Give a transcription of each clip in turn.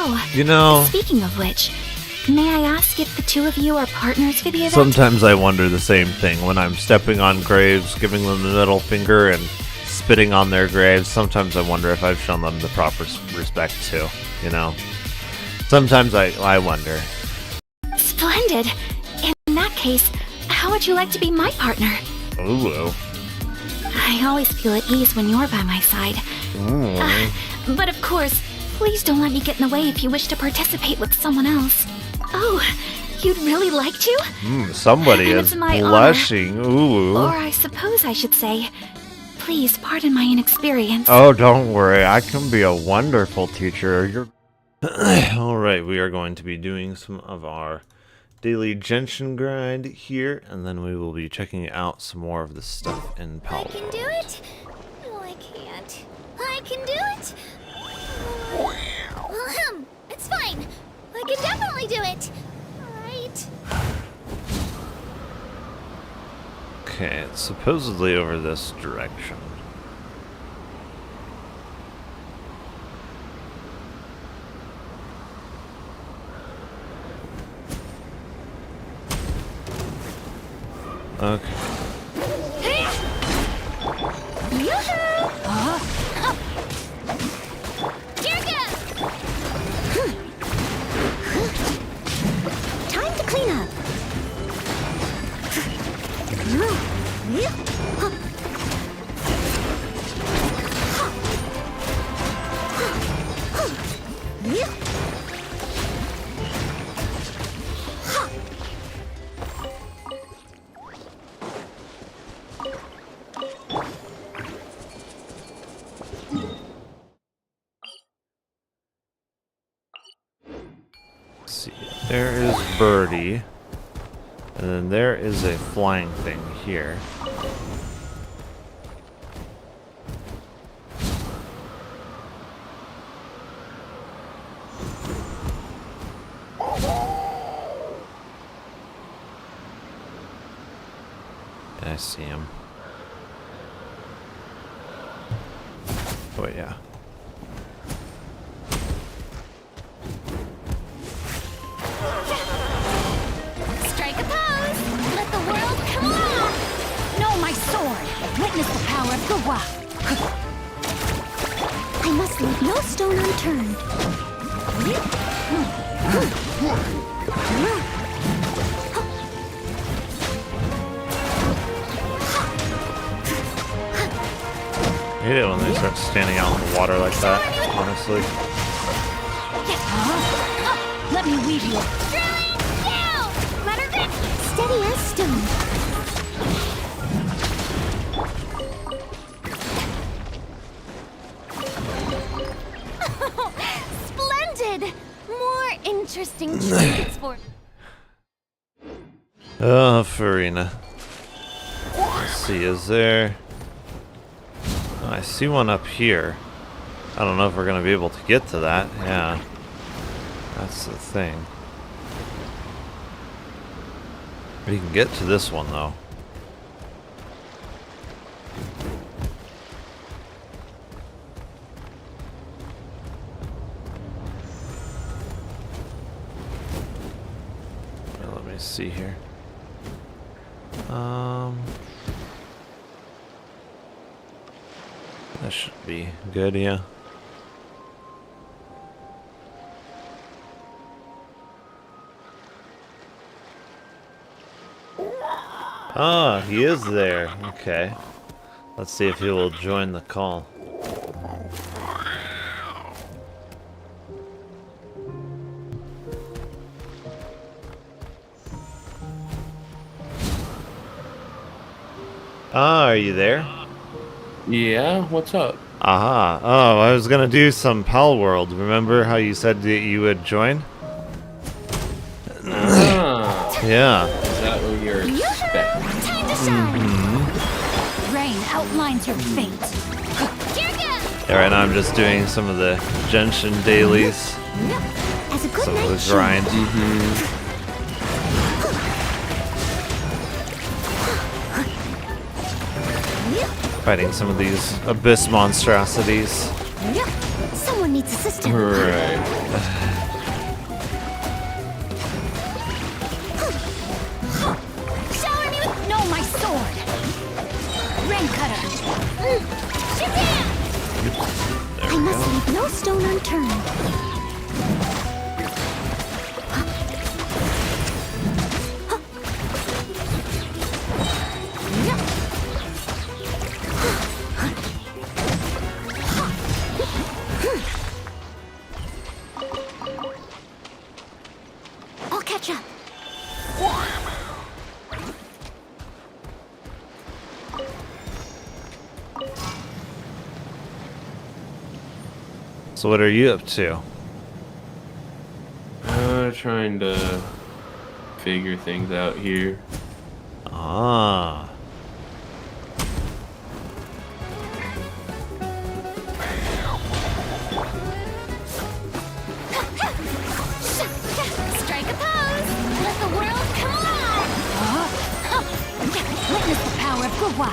Oh, You know, speaking of which, may I ask if the two of you are partners for the event? sometimes I wonder the same thing when I'm stepping on graves, giving them the middle finger, and spitting on their graves. Sometimes I wonder if I've shown them the proper respect too, you know? Sometimes I wonder. Splendid. In that case, how would you like to be my partner? Ooh. I always feel at ease when you're by my side. But of course, please don't let me get in the way if you wish to participate with someone else. Oh, you'd really like to? Somebody And is it's my blushing. Ooh. Or I suppose I should say, please pardon my inexperience. Oh, don't worry. I can be a wonderful teacher. You're Alright, we are going to be doing some of our daily Genshin grind here, and then we will be checking out some more of the stuff in Palworld. I can do it. No, I can't. I can do it. It's fine. I can definitely do it. Right. Okay, it's supposedly over this direction. Okay. Time to clean up. Let's see. There is Birdie. And then there is a flying thing here. I see him. Oh yeah. Strike a pose. Let the world come along. No, my sword! Witness the power of Gawa! I must leave no stone unturned. I hate it when they start standing out in the water like that, honestly. Let me weave you. Drilling down. Let her grip. Steady as stone. Splendid. More interesting trinkets for. Oh, Farina. Let's see, is there... Oh, I see one up here. I don't know if we're going to be able to get to that. Yeah. That's the thing. We can get to this one, though. Well, let me see here. That should be good, yeah. Ah, he is there. Okay. Let's see if he will join the call. Ah, are you there? Yeah, what's up? Aha. Oh, I was gonna do some Palworld. Remember how you said that you would join? Ah, Yeah. is that what you're expecting? Time to shine. Rain outlines your fate. Yeah, right now I'm just doing some of the Genshin dailies. As a good Some of night the grind. Fighting some of these abyss monstrosities. Someone needs assistance. Right. catch up. So what are you up to? Trying to figure things out here. Ah. Strike a pose! Let the world come alive! Witness the power of Gwa.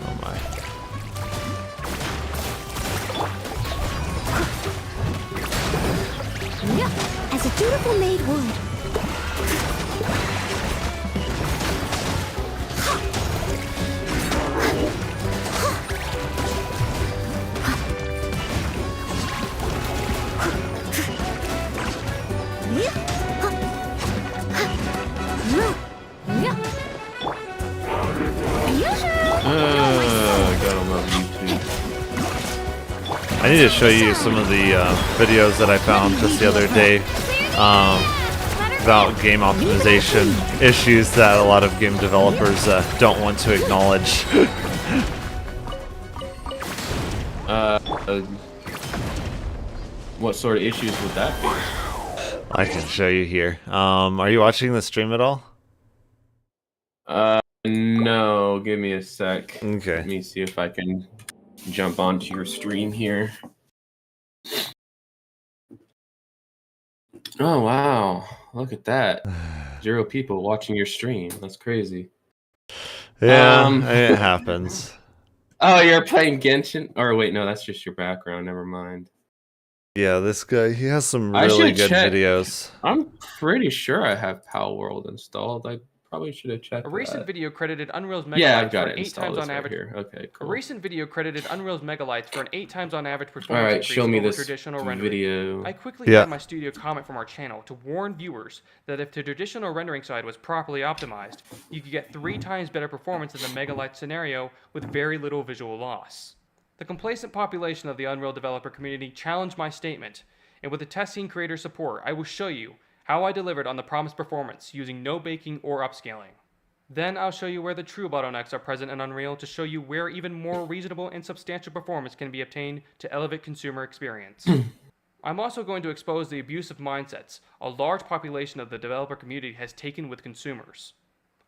Oh my. As a dutiful maid would. Gotta love YouTube. I need to show you some of the videos that I found just the other day about game optimization issues that a lot of game developers don't want to acknowledge. What sort of issues would that be? I can show you here. Are you watching the stream at all? No, give me a sec. Okay. Let me see if I can jump onto your stream here. Oh, wow. Look at that. 0 people watching your stream. That's crazy. Yeah, Um, it happens. Oh, you're playing Genshin? Or wait, no, that's just your background. Never mind. Yeah, this guy, he has some I really should good check. videos. I'm pretty sure I have Palworld installed. I probably should have checked A recent that. video credited Unreal's Megalites Yeah, I've for got an it 8 installed. times It's on right average. here. Okay, A cool. recent video credited Unreal's Megalites for an 8 times on average performance All right, increase show me over this traditional rendering. video. I quickly Yeah. had my studio comment from our channel to warn viewers that if the traditional rendering side was properly optimized, you could get 3 times better performance in the Megalite scenario with very little visual loss. The complacent population of the Unreal developer community challenged my statement, and with the testing creator support, I will show you how I delivered on the promised performance using no baking or upscaling. Then I'll show you where the true bottlenecks are present in Unreal to show you where even more reasonable and substantial performance can be obtained to elevate consumer experience. I'm also going to expose the abusive mindsets a large population of the developer community has taken with consumers.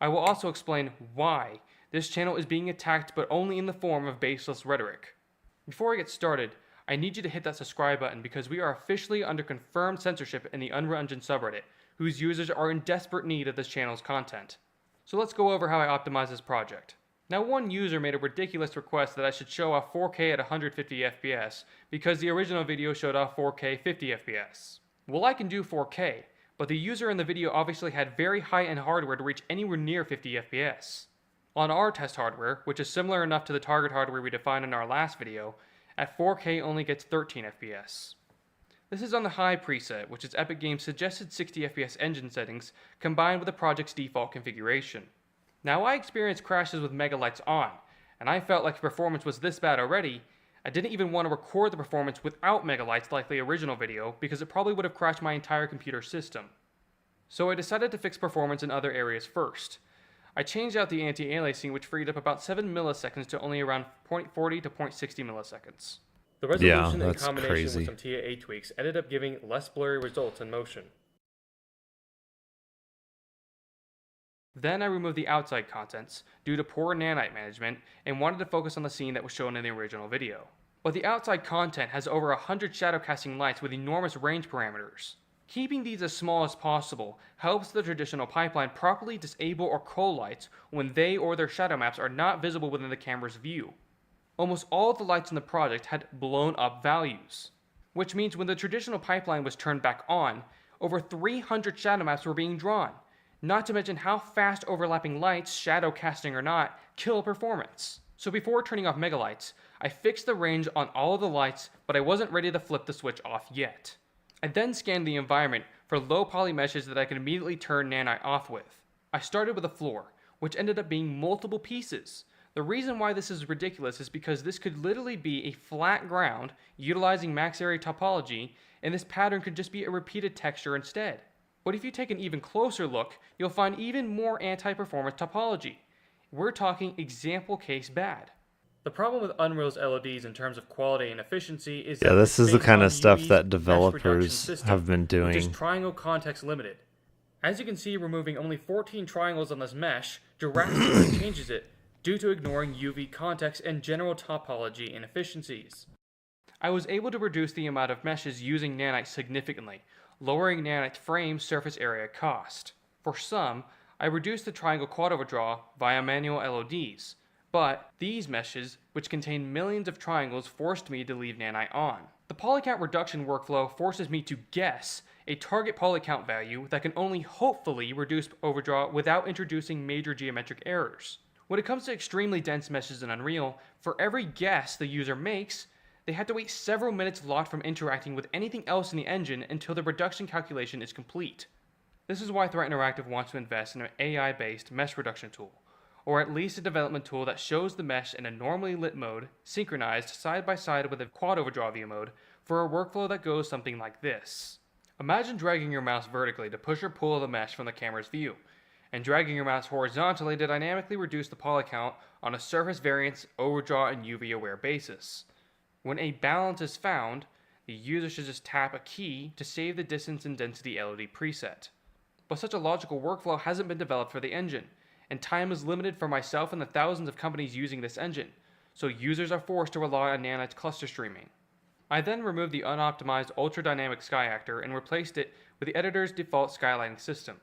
I will also explain why this channel is being attacked but only in the form of baseless rhetoric. Before I get started, I need you to hit that subscribe button because we are officially under confirmed censorship in the Unreal Engine subreddit, whose users are in desperate need of this channel's content. So let's go over how I optimized this project. Now, one user made a ridiculous request that I should show off 4K at 150 FPS because the original video showed off 4K 50 FPS. Well, I can do 4K, but the user in the video obviously had very high-end hardware to reach anywhere near 50 FPS. On our test hardware, which is similar enough to the target hardware we defined in our last video, at 4K only gets 13 FPS. This is on the high preset, which is Epic Games' suggested 60 FPS engine settings combined with the project's default configuration. Now, I experienced crashes with Megalites on, and I felt like the performance was this bad already, I didn't even want to record the performance without Megalites like the original video because it probably would have crashed my entire computer system. So I decided to fix performance in other areas first. I changed out the anti-aliasing, which freed up about 7 milliseconds to only around 0.40 to 0.60 milliseconds. The resolution in that's combination crazy. with some TAA tweaks ended up giving less blurry results in motion. Then I removed the outside contents due to poor nanite management and wanted to focus on the scene that was shown in the original video. But the outside content has over 100 shadow casting lights with enormous range parameters. Keeping these as small as possible helps the traditional pipeline properly disable or cull lights when they or their shadow maps are not visible within the camera's view. Almost all of the lights in the project had blown up values, which means when the traditional pipeline was turned back on, over 300 shadow maps were being drawn, not to mention how fast overlapping lights, shadow casting or not, kill performance. So before turning off Megalites, I fixed the range on all of the lights, but I wasn't ready to flip the switch off yet. I then scanned the environment for low poly meshes that I could immediately turn nanite off with. I started with a floor, which ended up being multiple pieces. The reason why this is ridiculous is because this could literally be a flat ground utilizing max area topology, and this pattern could just be a repeated texture instead. But if you take an even closer look, you'll find even more anti-performance topology. We're talking example case bad. The problem with Unreal's LODs in terms of quality and efficiency is that this it's is the based kind on of stuff UV's that mesh developers reduction system, have been which is doing. triangle context limited. As you can see, removing only 14 triangles on this mesh drastically changes it due to ignoring UV context and general topology inefficiencies. I was able to reduce the amount of meshes using nanite significantly, lowering nanite's frame surface area cost. For some, I reduced the triangle quad overdraw via manual LODs, but these meshes, which contain millions of triangles, forced me to leave nanite on. The polycount reduction workflow forces me to guess a target polycount value that can only hopefully reduce overdraw without introducing major geometric errors. When it comes to extremely dense meshes in Unreal, for every guess the user makes, they have to wait several minutes locked from interacting with anything else in the engine until the reduction calculation is complete. This is why Threat Interactive wants to invest in an AI-based mesh reduction tool, or at least a development tool that shows the mesh in a normally lit mode, synchronized side by side with a quad overdraw view mode, for a workflow that goes something like this. Imagine dragging your mouse vertically to push or pull the mesh from the camera's view, and dragging your mouse horizontally to dynamically reduce the poly count on a surface variance, overdraw, and UV aware basis. When a balance is found, the user should just tap a key to save the distance and density LOD preset. But such a logical workflow hasn't been developed for the engine, and time is limited for myself and the thousands of companies using this engine, so users are forced to rely on nanite's cluster streaming. I then removed the unoptimized ultra-dynamic sky actor and replaced it with the editor's default skylighting system.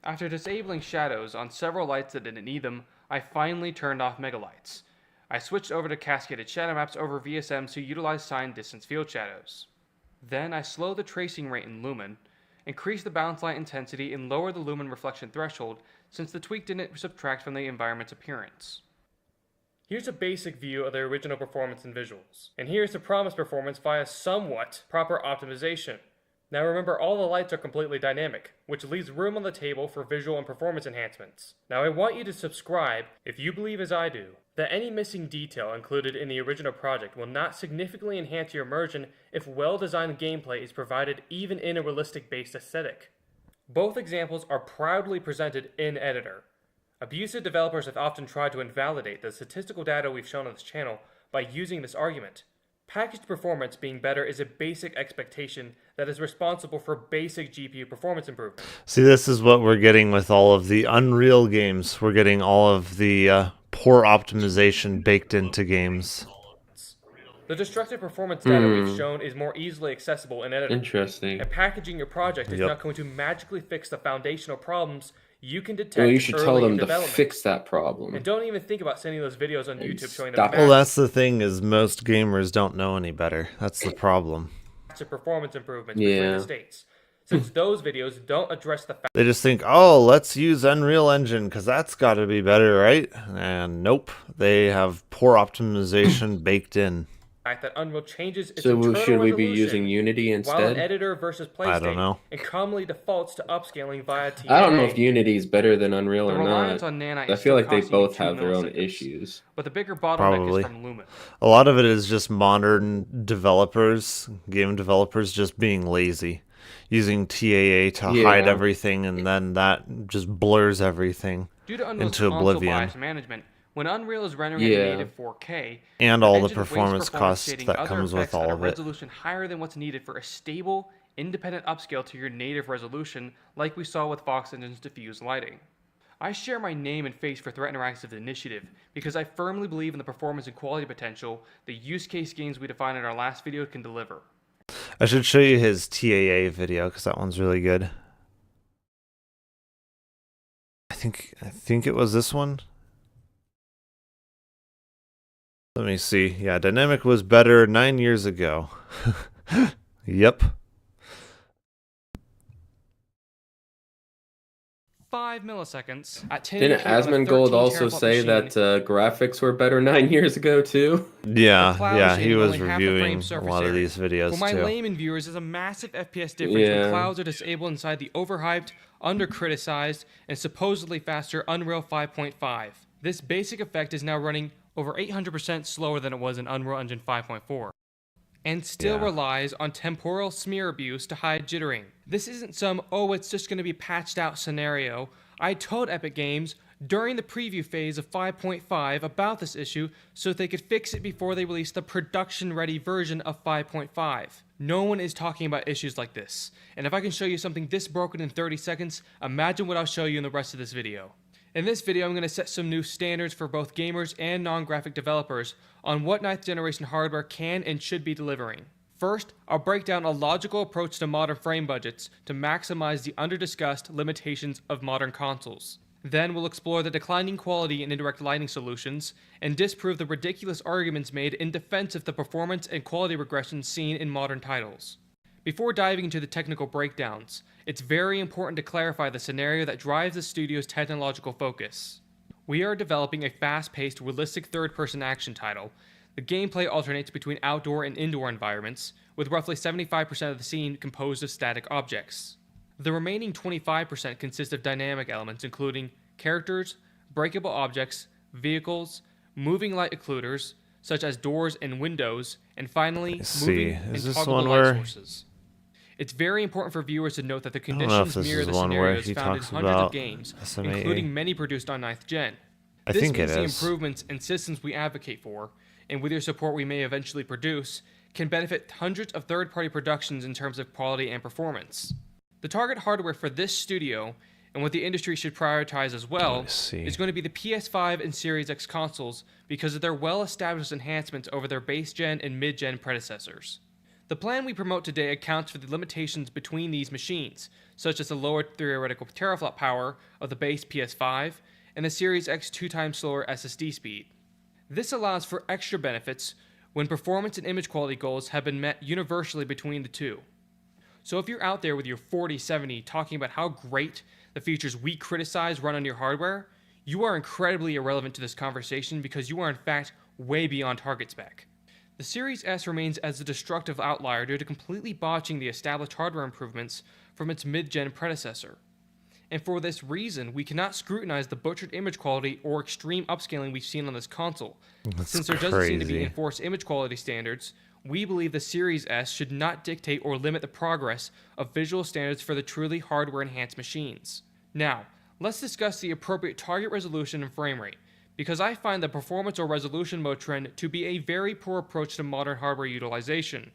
After disabling shadows on several lights that didn't need them, I finally turned off megalights. I switched over to cascaded shadow maps over VSMs to utilize signed distance field shadows. Then I slowed the tracing rate in Lumen, increased the balance light intensity, and lowered the lumen reflection threshold since the tweak didn't subtract from the environment's appearance. Here's a basic view of the original performance and visuals, and here's the promised performance via somewhat proper optimization. Now remember, all the lights are completely dynamic, which leaves room on the table for visual and performance enhancements. Now I want you to subscribe if you believe as I do that any missing detail included in the original project will not significantly enhance your immersion if well-designed gameplay is provided even in a realistic-based aesthetic. Both examples are proudly presented in Editor. Abusive developers have often tried to invalidate the statistical data we've shown on this channel by using this argument. Packaged performance being better is a basic expectation that is responsible for basic GPU performance improvement. See, this is what we're getting with all of the Unreal games. We're getting all of the poor optimization baked into games. The destructive performance data we've shown is more easily accessible in Editor. Interesting. And packaging your project is not going to magically fix the foundational problems you can detect Well, you should tell early in them to development. fix that problem. And don't even think about sending those videos on YouTube showing stop them it. Well, that's the thing, is most gamers don't know any better. That's the problem. massive performance improvements between the states, since those videos don't address the fact They just think, oh, let's use Unreal Engine because that's got to be better, right? And nope, they have poor optimization baked in. that Unreal changes its So internal should we be resolution using Unity while instead? an editor versus play I state, don't know. and commonly defaults to upscaling via TAA. I don't know if Unity is better than Unreal The or reliance not. on nanite I is feel still like they costing you both 2 have their own milliseconds. issues. But the bigger bottleneck Probably. is from Lumen. A lot of it is just modern developers, game developers, just being lazy, using TAA to hide everything, and then that just blurs everything Due to Unreal's into console oblivion. bias management, when Unreal is rendering at native 4K, And all the engine wastes performance costs shading that other comes with effects at all a of it. resolution higher than what's needed for a stable, independent upscale to your native resolution, like we saw with Fox Engine's diffuse lighting. I share my name and face for Threat Interactive's initiative because I firmly believe in the performance and quality potential the use case gains we defined in our last video can deliver. I should show you his TAA video because that one's really good. I think it was this one. Let me see. Yeah, Dynamic was better 9 years ago. Yep. 5 milliseconds at 10 Didn't Asmongold also say that graphics were better 9 years ago too? Yeah, he shading was only half the frame reviewing a surface lot of area. these videos For my too. layman viewers, there's a massive FPS difference when clouds are disabled inside the overhyped, under-criticized, and supposedly faster Unreal 5.5. This basic effect is now running over 800% slower than it was in Unreal Engine 5.4. and still Yeah. relies on temporal smear abuse to hide jittering. This isn't some, oh, it's just going to be patched out scenario. I told Epic Games during the preview phase of 5.5 about this issue so they could fix it before they release the production-ready version of 5.5. No one is talking about issues like this, and if I can show you something this broken in 30 seconds, imagine what I'll show you in the rest of this video. In this video, I'm going to set some new standards for both gamers and non-graphic developers on what 9th generation hardware can and should be delivering. First, I'll break down a logical approach to modern frame budgets to maximize the under-discussed limitations of modern consoles. Then we'll explore the declining quality in indirect lighting solutions and disprove the ridiculous arguments made in defense of the performance and quality regression seen in modern titles. Before diving into the technical breakdowns, it's very important to clarify the scenario that drives the studio's technological focus. We are developing a fast-paced, realistic third-person action title. The gameplay alternates between outdoor and indoor environments, with roughly 75% of the scene composed of static objects. The remaining 25% consist of dynamic elements including characters, breakable objects, vehicles, moving light occluders, such as doors and windows, and finally, moving and Is this toggleable one light where- sources. It's very important for viewers to note that the don't know if conditions this mirror is the one where scenarios he found in talks hundreds of about games, SMAA. including many produced on 9th Gen. I This think it means the is. improvements and systems we advocate for, and with your support we may eventually produce, can benefit hundreds of third-party productions in terms of quality and performance. The target hardware for this studio, and what the industry should prioritize as well, Let me see. is going to be the PS5 and Series X consoles because of their well-established enhancements over their base-gen and mid-gen predecessors. The plan we promote today accounts for the limitations between these machines, such as the lower theoretical teraflop power of the base PS5 and the Series X 2 times slower SSD speed. This allows for extra benefits when performance and image quality goals have been met universally between the two. So if you're out there with your 4070 talking about how great the features we criticize run on your hardware, you are incredibly irrelevant to this conversation because you are in fact way beyond target spec. The Series S remains as a destructive outlier due to completely botching the established hardware improvements from its mid-gen predecessor. And for this reason, we cannot scrutinize the butchered image quality or extreme upscaling we've seen on this console. Since there doesn't seem to be crazy. enforced image quality standards, we believe the Series S should not dictate or limit the progress of visual standards for the truly hardware-enhanced machines. Now, let's discuss the appropriate target resolution and frame rate, because I find the performance or resolution mode trend to be a very poor approach to modern hardware utilization.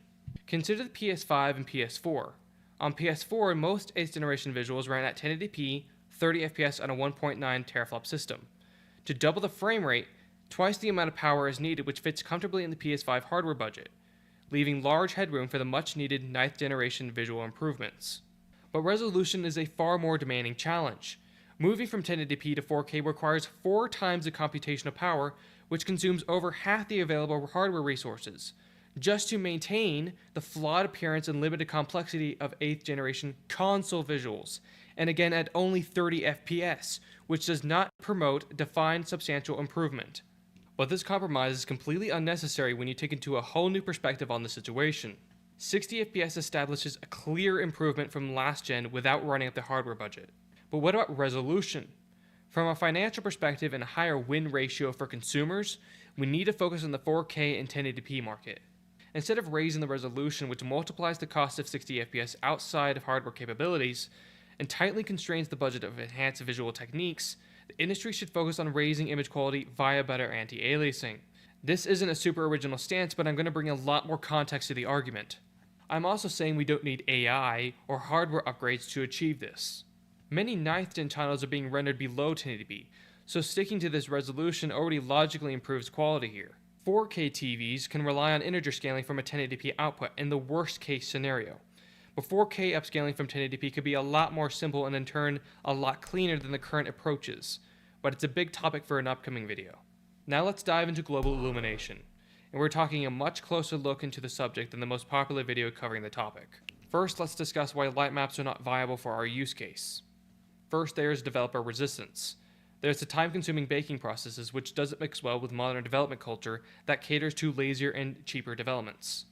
Consider the PS5 and PS4. On PS4, most 8th generation visuals ran at 1080p, 30 FPS on a 1.9 teraflop system. To double the frame rate, twice the amount of power is needed, which fits comfortably in the PS5 hardware budget, leaving large headroom for the much needed 9th generation visual improvements. But resolution is a far more demanding challenge. Moving from 1080p to 4K requires 4 times the computational power, which consumes over half the available hardware resources, just to maintain the flawed appearance and limited complexity of 8th generation console visuals, and again at only 30 FPS, which does not promote defined substantial improvement. But this compromise is completely unnecessary when you take into a whole new perspective on the situation. 60 FPS establishes a clear improvement from last gen without running up the hardware budget. But what about resolution? From a financial perspective and a higher win ratio for consumers, we need to focus on the 4K and 1080p market. Instead of raising the resolution, which multiplies the cost of 60 FPS outside of hardware capabilities and tightly constrains the budget of enhanced visual techniques, the industry should focus on raising image quality via better anti-aliasing. This isn't a super original stance, but I'm going to bring a lot more context to the argument. I'm also saying we don't need AI or hardware upgrades to achieve this. Many 9th gen titles are being rendered below 1080p, so sticking to this resolution already logically improves quality here. 4K TVs can rely on integer scaling from a 1080p output in the worst case scenario, but 4K upscaling from 1080p could be a lot more simple and in turn a lot cleaner than the current approaches, but it's a big topic for an upcoming video. Now let's dive into global illumination, and we're taking a much closer look into the subject than the most popular video covering the topic. First, let's discuss why light maps are not viable for our use case. First, there's developer resistance. There's the time-consuming baking processes which doesn't mix well with modern development culture that caters to lazier and cheaper developments.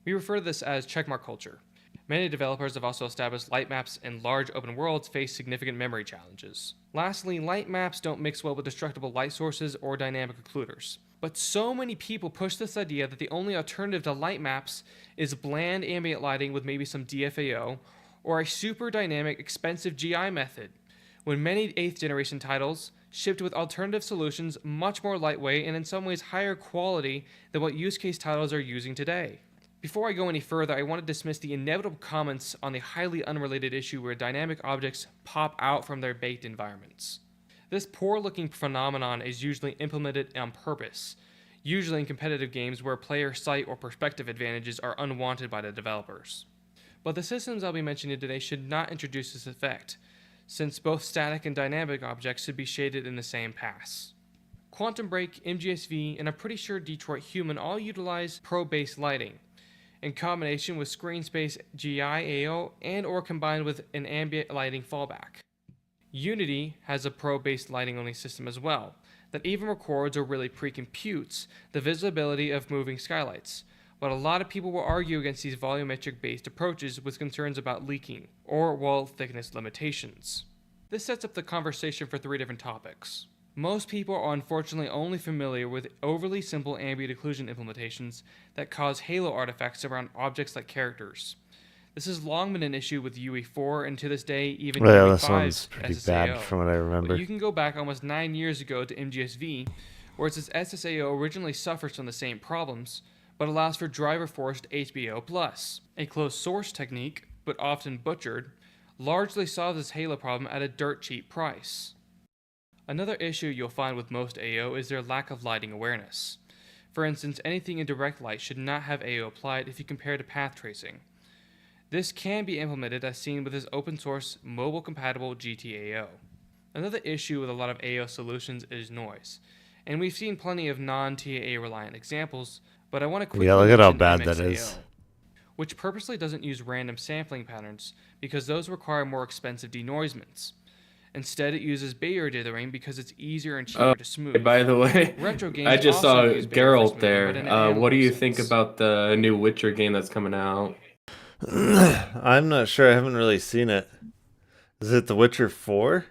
We refer to this as checkmark culture. Many developers have also established light maps and large open worlds face significant memory challenges. Lastly, light maps don't mix well with destructible light sources or dynamic occluders. But so many people push this idea that the only alternative to light maps is bland ambient lighting with maybe some DFAO, or a super dynamic, expensive GI method, when many 8th generation titles shipped with alternative solutions much more lightweight and in some ways higher quality than what use case titles are using today. Before I go any further, I want to dismiss the inevitable comments on the highly unrelated issue where dynamic objects pop out from their baked environments. This poor-looking phenomenon is usually implemented on purpose, usually in competitive games where player sight or perspective advantages are unwanted by the developers. But the systems I'll be mentioning today should not introduce this effect, since both static and dynamic objects should be shaded in the same pass. Quantum Break, MGSV, and I'm pretty sure Detroit Human all utilize probe-based lighting, in combination with screen space GI-AO and or combined with an ambient lighting fallback. Unity has a probe-based lighting only system as well, that even records or really pre-computes the visibility of moving skylights, but a lot of people will argue against these volumetric-based approaches with concerns about leaking or wall thickness limitations. This sets up the conversation for 3 different topics. Most people are unfortunately only familiar with overly simple ambient occlusion implementations that cause halo artifacts around objects like characters. This has long been an issue with UE4 and to this day even Yeah, this UE5's one's pretty bad SSAO. from what I remember. But you can go back almost 9 years ago to MGSV, where its SSAO originally suffers from the same problems, but allows for driver-forced HBO+. A closed source technique, but often butchered, largely solves this halo problem at a dirt cheap price. Another issue you'll find with most AO is their lack of lighting awareness. For instance, anything in direct light should not have AO applied if you compare to path tracing. This can be implemented as seen with this open source mobile compatible GTAO. Another issue with a lot of AO solutions is noise, and we've seen plenty of non-TAA reliant examples, but I want to quickly look at how mention bad that MXAO, is. which purposely doesn't use random sampling patterns because those require more expensive denoisements. Instead, it uses Bayer dithering because it's easier and cheaper to smooth. By the way, Retro games I just also saw use Bayer for Geralt smoothing, but in an there. What do you analog think sense. about the new Witcher game that's coming out? I'm not sure. I haven't really seen it. Is it The Witcher 4?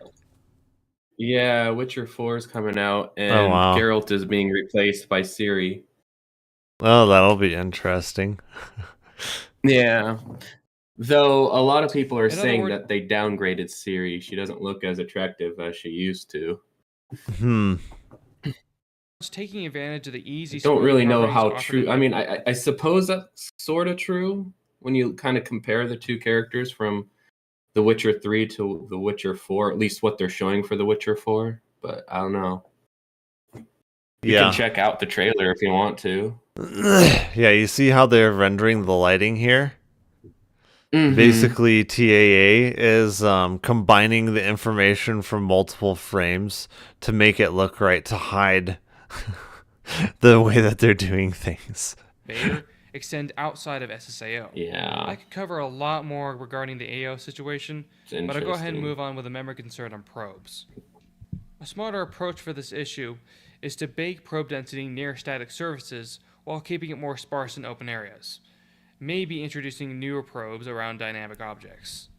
Yeah, Witcher 4 is coming out, and wow. Geralt is being replaced by Ciri. Oh, that'll be interesting. Yeah. Though a lot of people are In other saying words- that they downgraded Ciri. She doesn't look as attractive as she used to. Taking advantage of the easy. I don't really know how properties true. offered I in- mean, I suppose that's sort of true when you kind of compare the two characters from The Witcher 3 to The Witcher 4, at least what they're showing for The Witcher 4. But I don't know. You can check out the trailer if you want to. Yeah, you see how they're rendering the lighting here? Mhm. Basically, TAA is combining the information from multiple frames to make it look right, to hide the way that they're doing things. Bayer extend outside of SSAO. Yeah. I could cover a lot more regarding the AO situation, It's but I'll go ahead and interesting. move on with a memory concern on probes. A smarter approach for this issue is to bake probe density near static surfaces while keeping it more sparse in open areas. Maybe introducing newer probes around dynamic objects.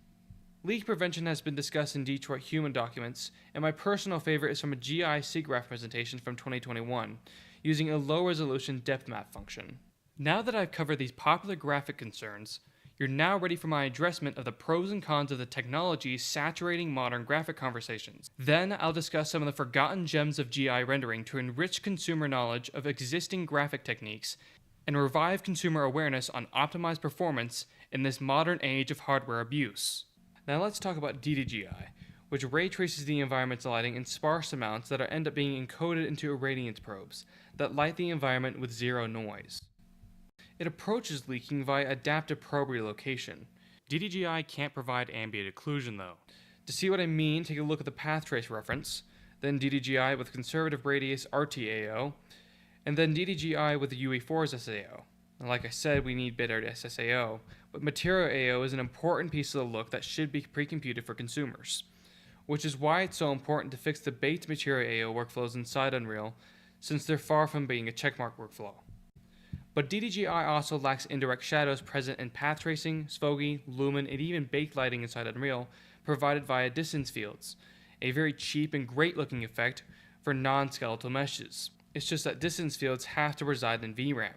Leak prevention has been discussed in Detroit Human documents, and my personal favorite is from a GI SIGGRAPH presentation from 2021, using a low-resolution depth map function. Now that I've covered these popular graphic concerns, you're now ready for my addressment of the pros and cons of the technology saturating modern graphic conversations. Then I'll discuss some of the forgotten gems of GI rendering to enrich consumer knowledge of existing graphic techniques and revive consumer awareness on optimized performance in this modern age of hardware abuse. Now let's talk about DDGI, which ray traces the environment's lighting in sparse amounts that end up being encoded into irradiance probes that light the environment with zero noise. It approaches leaking via adaptive probe relocation. DDGI can't provide ambient occlusion though. To see what I mean, take a look at the path trace reference, then DDGI with conservative radius RTAO, and then DDGI with the UE4's SSAO. And like I said, we need better SSAO, but material AO is an important piece of the look that should be pre-computed for consumers, which is why it's so important to fix the baked material AO workflows inside Unreal, since they're far from being a checkmark workflow. But DDGI also lacks indirect shadows present in path tracing, SVOGI, lumen, and even baked lighting inside Unreal, provided via distance fields, a very cheap and great looking effect for non-skeletal meshes. It's just that distance fields have to reside in VRAM,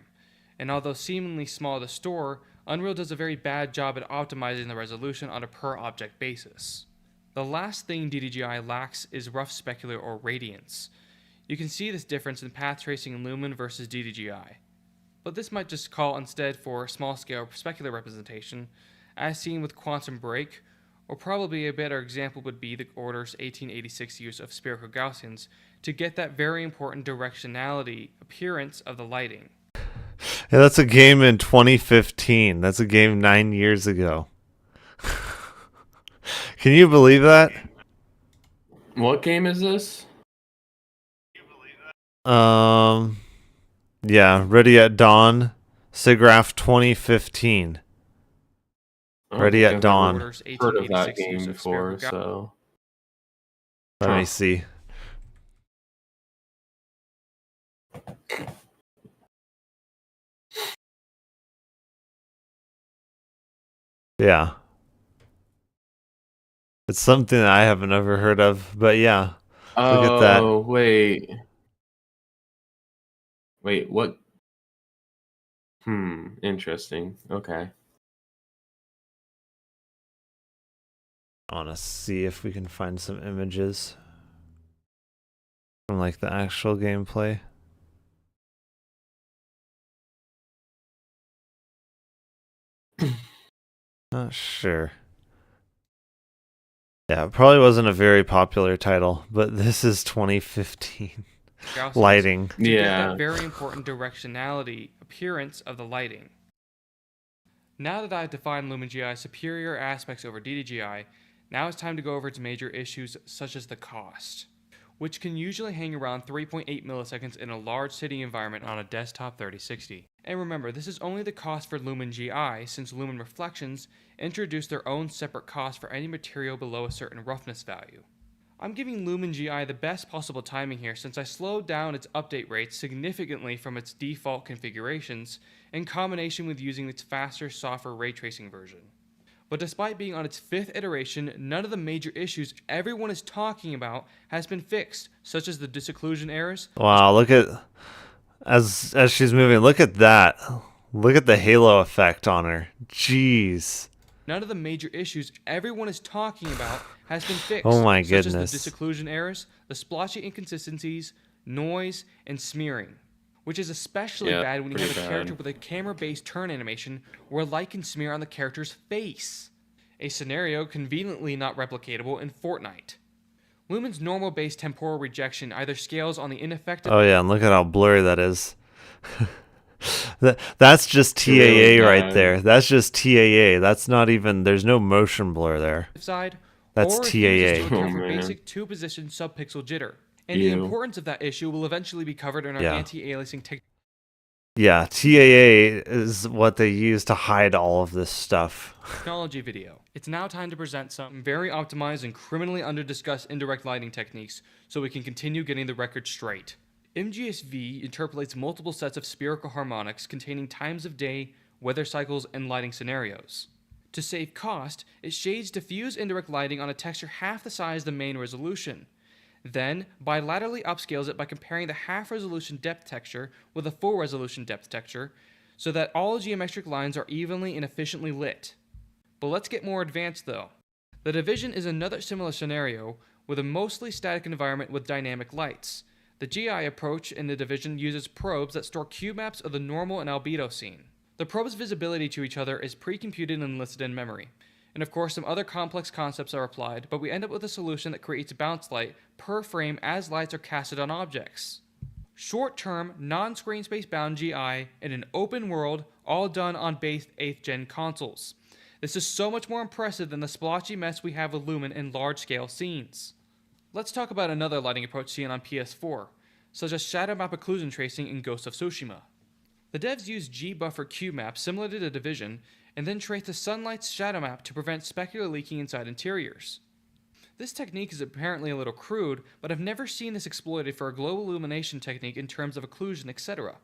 and although seemingly small to store, Unreal does a very bad job at optimizing the resolution on a per object basis. The last thing DDGI lacks is rough specular or radiance. You can see this difference in path tracing in Lumen versus DDGI. But this might just call instead for small-scale specular representation, as seen with Quantum Break, or probably a better example would be the Order's 1886 use of spherical Gaussians to get that very important directionality appearance of the lighting. Yeah, that's a game in 2015. That's a game 9 years ago. Can you believe that? What game is this? Yeah, Ready at Dawn, SIGGRAPH 2015. I don't Ready think at I've Dawn. ever heard of that game before, so. Let me see. Yeah. It's something that I haven't ever heard of, but yeah. Look at that. Oh, wait. Wait, what? Interesting. Okay. I want to see if we can find some images from like the actual gameplay. Not sure. Yeah, it probably wasn't a very popular title, but this is 2015. Lighting. To get that very important directionality appearance of the lighting. Now that I've defined LumenGI's superior aspects over DDGI, now it's time to go over its major issues such as the cost, which can usually hang around 3.8 milliseconds in a large city environment on a desktop 3060. And remember, this is only the cost for LumenGI, since Lumen Reflections introduced their own separate cost for any material below a certain roughness value. I'm giving LumenGI the best possible timing here since I slowed down its update rates significantly from its default configurations in combination with using its faster software ray tracing version. But despite being on its 5th iteration, none of the major issues everyone is talking about has been fixed, such as the disocclusion errors. Wow, look at as she's moving, look at that. Look at the halo effect on her. Jeez. None of the major issues everyone is talking about has been fixed. Oh my such goodness. as the disocclusion errors, the splotchy inconsistencies, noise, and smearing. Which is especially bad when you have a character with a camera-based turn animation where light can smear on the character's face. A scenario conveniently not replicatable in Fortnite. Lumen's normal base temporal rejection either scales on the ineffective... Oh yeah, and look at how blurry that is. That's just TAA right there. That's just TAA. That's not even, there's no motion blur there. Side, That's or TAA. for basic 2-position subpixel jitter. And the importance of that issue will eventually be covered in our anti-aliasing technology. Yeah, TAA is what they use to hide all of this stuff. Technology video. It's now time to present some very optimized and criminally under-discussed indirect lighting techniques so we can continue getting the record straight. MGSV interpolates multiple sets of spherical harmonics containing times of day, weather cycles, and lighting scenarios. To save cost, it shades diffuse indirect lighting on a texture half the size of the main resolution. Then, bilaterally upscales it by comparing the half-resolution depth texture with a full-resolution depth texture, so that all geometric lines are evenly and efficiently lit. But let's get more advanced though. The Division is another similar scenario, with a mostly static environment with dynamic lights. The GI approach in the Division uses probes that store cube maps of the normal and albedo scene. The probes' visibility to each other is pre-computed and listed in memory. And of course some other complex concepts are applied, but we end up with a solution that creates bounce light per frame as lights are casted on objects. Short-term, non-screen space bound GI in an open world, all done on base 8th gen consoles. This is so much more impressive than the splotchy mess we have with Lumen in large-scale scenes. Let's talk about another lighting approach seen on PS4, such as shadow map occlusion tracing in Ghost of Tsushima. The devs use G-buffer cube maps similar to the Division, and then trace the sunlight's shadow map to prevent specular leaking inside interiors. This technique is apparently a little crude, but I've never seen this exploited for a global illumination technique in terms of occlusion, etc.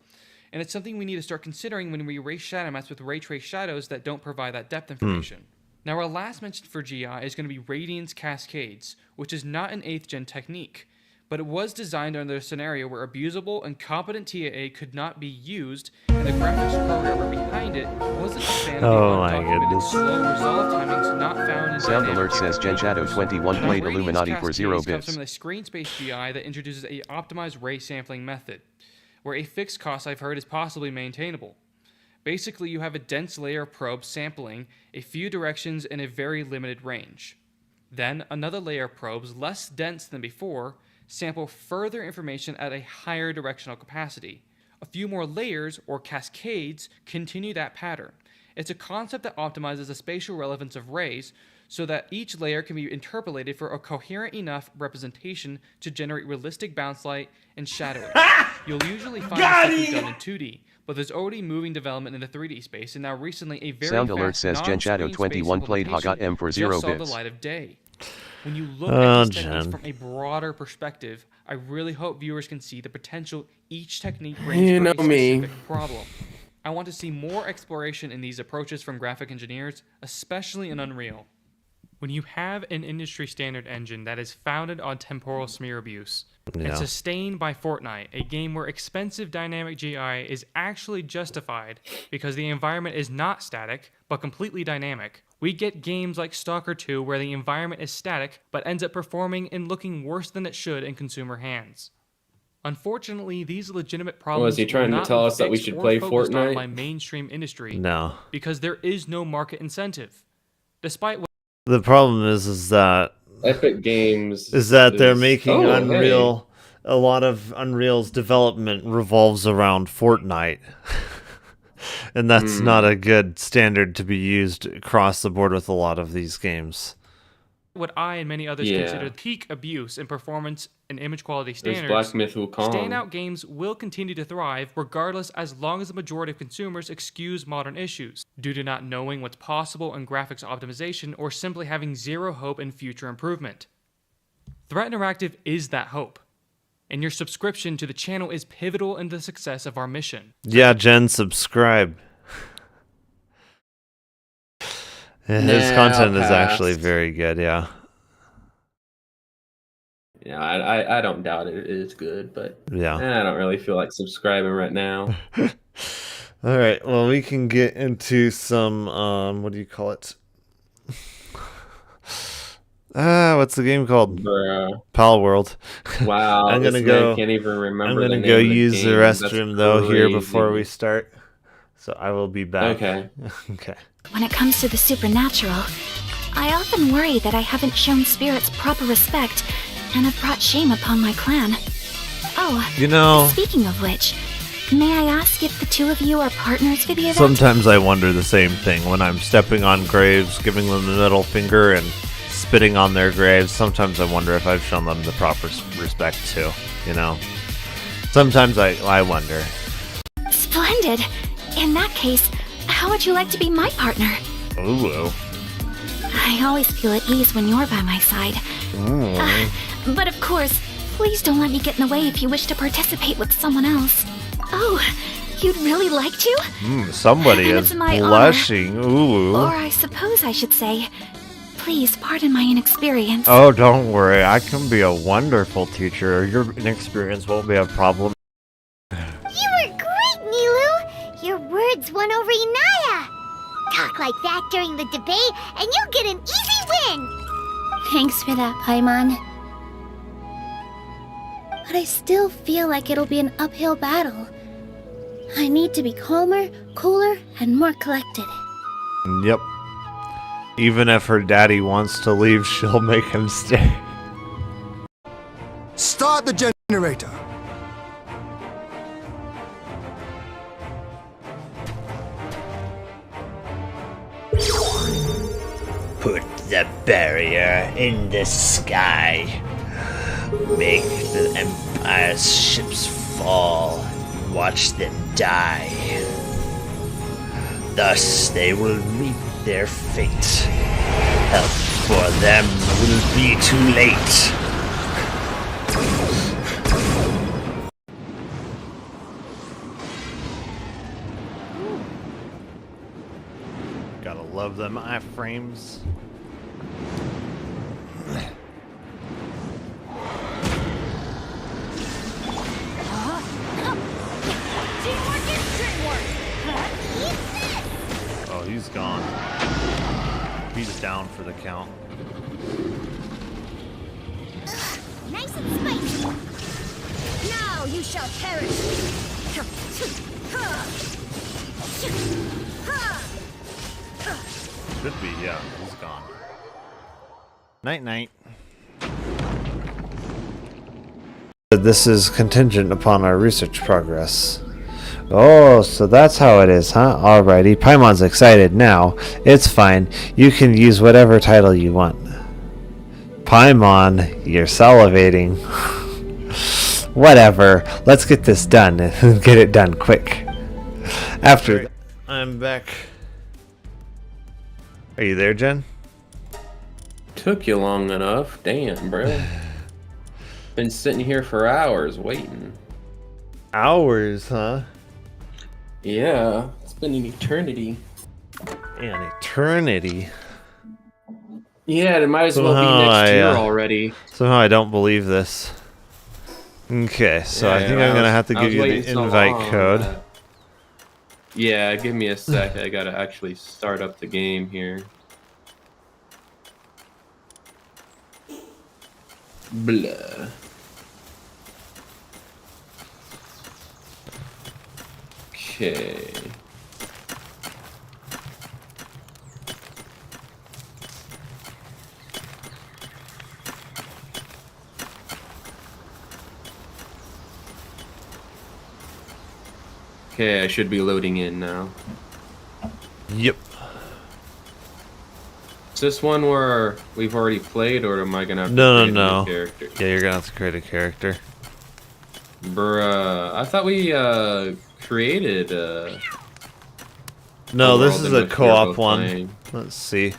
And it's something we need to start considering when we erase shadow maps with ray trace shadows that don't provide that depth information. Now our last mention for GI is going to be Radiance Cascades, which is not an 8th gen technique, but it was designed under a scenario where abusable and competent TAA could not be used, and the graphics programmer behind it wasn't a fan of the Oh my undocumented goodness. slow resolve timings not found in Sound dynamic alert says geometry. GenShadow21 Now, played Radiance Illuminati for 0 Cascades comes bits. from the screen space GI that introduces a optimized ray sampling method, where a fixed cost I've heard is possibly maintainable. Basically, you have a dense layer of probes sampling a few directions in a very limited range. Then, another layer of probes, less dense than before, sample further information at a higher directional capacity. A few more layers, or cascades, continue that pattern. It's a concept that optimizes the spatial relevance of rays so that each layer can be interpolated for a coherent enough representation to generate realistic bounce light and shadowing. You'll usually find this done in 2D, but there's already moving development in the 3D space, and now recently a very Sound alert fast says non-screen space GenShadow21 played implementation Hagat M for just 0 saw the bits. light of day. When you look Oh, at these techniques Jen. from a broader perspective, I really hope viewers can see the potential each technique brings You for know a me. specific problem. I want to see more exploration in these approaches from graphic engineers, especially in Unreal. When you have an industry standard engine that is founded on temporal smear abuse Yeah. and sustained by Fortnite, a game where expensive dynamic GI is actually justified because the environment is not static but completely dynamic, we get games like Stalker 2 where the environment is static but ends up performing and looking worse than it should in consumer hands. Unfortunately, these legitimate problems Was he trying will to not tell be us that we fixed should or play focused on Fortnite? by mainstream industry No. because there is no market incentive. Despite what The problem is that Epic Games they're making Oh, hey. Unreal. A lot of Unreal's development revolves around Fortnite. And that's not a good standard to be used across the board with a lot of these games. what I and many others Yeah. consider peak abuse in performance and image quality There's standards, Black Myth Wukong. standout games will continue to thrive regardless as long as the majority of consumers excuse modern issues due to not knowing what's possible in graphics optimization or simply having zero hope in future improvement. Threat Interactive is that hope, and your subscription to the channel is pivotal in the success of our mission. Yeah, Jen, subscribe. His Nah, content I'll is actually pass. very good, yeah. Yeah, I don't doubt it is good, but Yeah. I don't really feel like subscribing right now. All right, well, we can get into some, what do you call it? What's the game called? Bruh. Palworld. Wow, I'm this gonna man go. can't even remember I'm the gonna name go of the use the game. That's restroom though here crazy. before we start. So I will be back. Okay. Okay. When it comes to the supernatural, I often worry that I haven't shown spirits proper respect and have brought shame upon my clan. Oh, You know, speaking of which, may I ask if the two of you are partners for the event? sometimes I wonder the same thing when I'm stepping on graves, giving them the middle finger, and spitting on their graves. Sometimes I wonder if I've shown them the proper respect too. You know, sometimes I wonder. Splendid! In that case, how would you like to be my partner? Ooh. I always feel at ease when you're by my side. But of course, please don't let me get in the way if you wish to participate with someone else. Oh, you'd really like to? Somebody And is it's my honor. blushing. Ooh. Or I suppose I should say, please pardon my inexperience. Oh, don't worry. I can be a wonderful teacher. Your inexperience won't be a problem. You were great, Nilu! Your words won over Inaya! Talk like that during the debate, and you'll get an easy win! Thanks for that, Paimon. But I still feel like it'll be an uphill battle. I need to be calmer, cooler, and more collected. Yep. Even if her daddy wants to leave, she'll make him stay. Start the generator. Put the barrier in the sky. Make the Empire's ships fall. Watch them die. Thus they will reap their fate. Help for them will be too late. Gotta love them iframes. gone. He's down for the count. Nice and spicy. Now you shall perish. Should be, yeah. He's gone. Night night. This is contingent upon our research progress. Oh, so that's how it is, huh? Alrighty. Paimon's excited now. It's fine. You can use whatever title you want. Paimon, you're salivating. Whatever. Let's get this done and get it done quick. After I'm back. Are you there, Jen? Took you long enough. Damn, bro. Been sitting here for hours waiting. Hours, huh? Yeah, it's been an eternity. An eternity. Yeah, it might as well Somehow be next year I, already. Somehow I don't believe this. Okay, so I think I'm gonna have to give you the invite code. Yeah, give me a sec. I gotta actually start up the game here. Blah. Okay. Okay, I should be loading in now. Yep. Is this one where we've already played, or am I gonna have to No, create a no. new character? Yeah, you're gonna have to create a character. Bruh, I thought we created No, a this world is in a which we were co-op both one. playing. Let's see.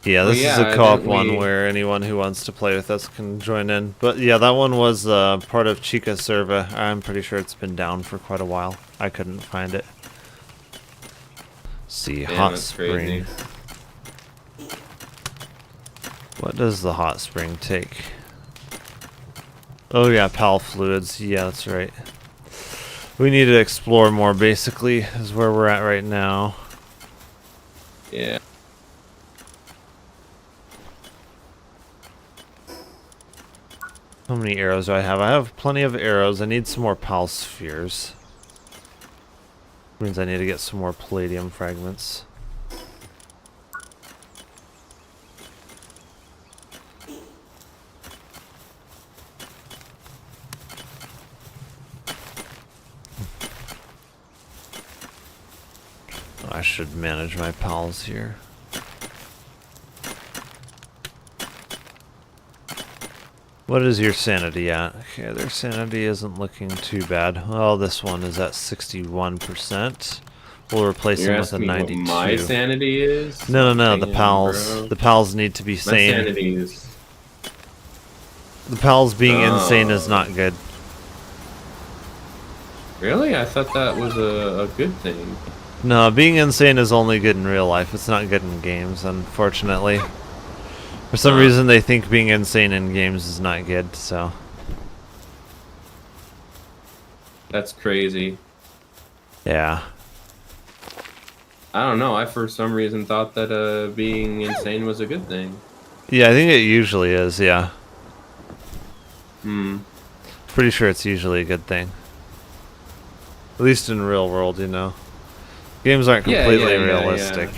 Yeah, Oh, this is yeah, a co-op didn't one we- where anyone who wants to play with us can join in. But yeah, that one was part of Chica Serva. I'm pretty sure it's been down for quite a while. I couldn't find it. Let's see, Damn, hot that's spring. crazy. What does the hot spring take? Oh yeah, pal fluids. Yeah, that's right. We need to explore more, basically, is where we're at right now. Yeah. How many arrows do I have? I have plenty of arrows. I need some more pal spheres. Means I need to get some more palladium fragments. I should manage my pals here. What is your sanity at? Okay, their sanity isn't looking too bad. Well, this one is at 61%. We'll replace You're him with a asking me 92. what my sanity is? No, no, no. The Damn, pals. bro. The pals need to be My sane. sanity is... The pals being Oh. insane is not good. Really? I thought that was a good thing. No, being insane is only good in real life. It's not good in games, unfortunately. For some reason, they think being insane in games is not good, so... That's crazy. Yeah. I don't know. I, for some reason, thought that being insane was a good thing. Yeah, I think it usually is, yeah. Hmm. Pretty sure it's usually a good thing. At least in real world, you know. Games aren't Yeah, completely yeah, yeah, realistic.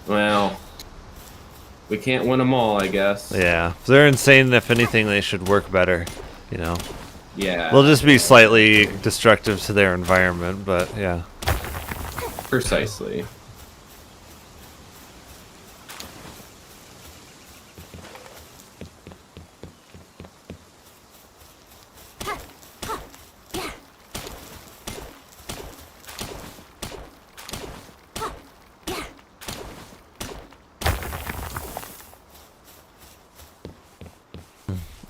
Well, we can't win them all, I guess. Yeah. If they're insane, if anything, they should work better, you know. Yeah. They'll just be slightly destructive to their environment, but yeah. Precisely.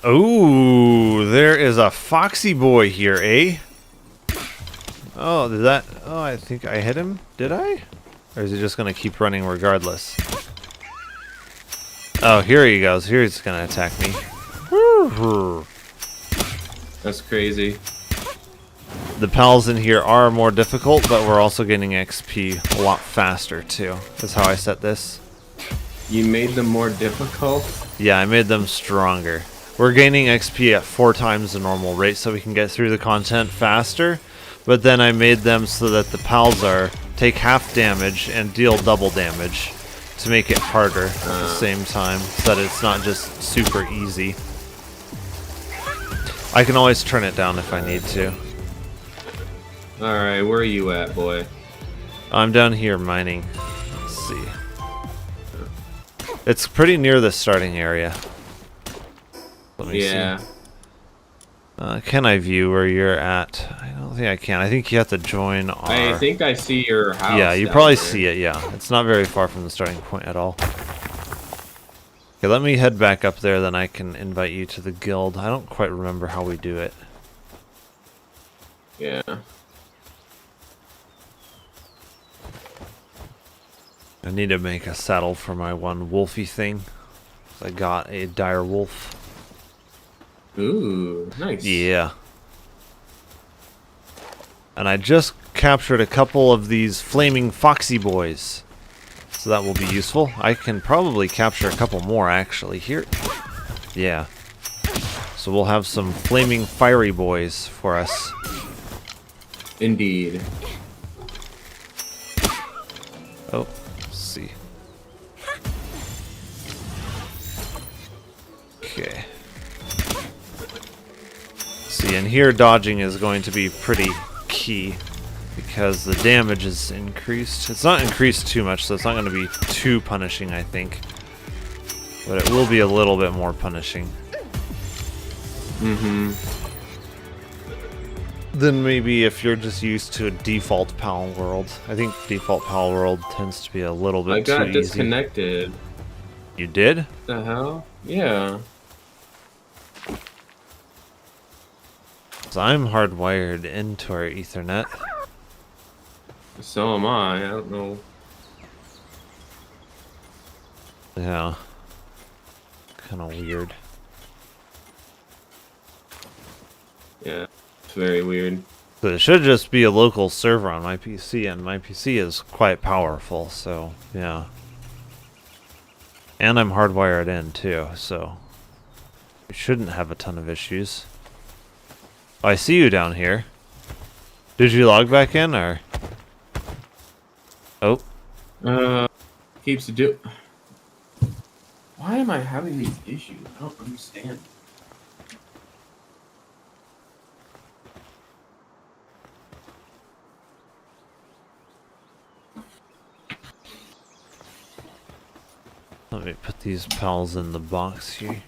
Ooh, there is a foxy boy here, eh? Oh, did that... Oh, I think I hit him. Did I? Or is he just going to keep running regardless? Oh, here he goes. Here he's going to attack me. That's crazy. The pals in here are more difficult, but we're also getting XP a lot faster too. That's how I set this. You made them more difficult? Yeah, I made them stronger. We're gaining XP at 4 times the normal rate so we can get through the content faster. But then I made them so that the pals take half damage and deal double damage to make it harder at the same time, so that it's not just super easy. I can always turn it down if I need to. Alright, where are you at, boy? I'm down here mining. Let's see. It's pretty near the starting area. Let me see. Can I view where you're at? I don't think I can. I think you have to join our... I think I see your house. Yeah, you down probably there. see it, yeah. It's not very far from the starting point at all. Okay, let me head back up there, then I can invite you to the guild. I don't quite remember how we do it. Yeah. I need to make a saddle for my one wolfy thing. I got a dire wolf. Ooh, nice. Yeah. And I just captured a couple of these flaming foxy boys. So that will be useful. I can probably capture a couple more actually here. Yeah. So we'll have some flaming fiery boys for us. Indeed. Oh, let's see. Okay. See, and here dodging is going to be pretty key because the damage is increased. It's not increased too much, so it's not going to be too punishing, I think. But it will be a little bit more punishing. Mm-hmm. Then maybe if you're just used to a default Palworld. I think default Palworld tends to be a little bit too easy. I got disconnected. You did? What the hell? Yeah. So I'm hardwired into our Ethernet. So am I. I don't know. Yeah. Kind of weird. Yeah. It's very weird. So it should just be a local server on my PC, and my PC is quite powerful, so yeah. And I'm hardwired in too, so we shouldn't have a ton of issues. Oh, I see you down here. Did you log back in, or? Oh. Keeps do. Why am I having these issues? I don't understand. Let me put these pals in the box here.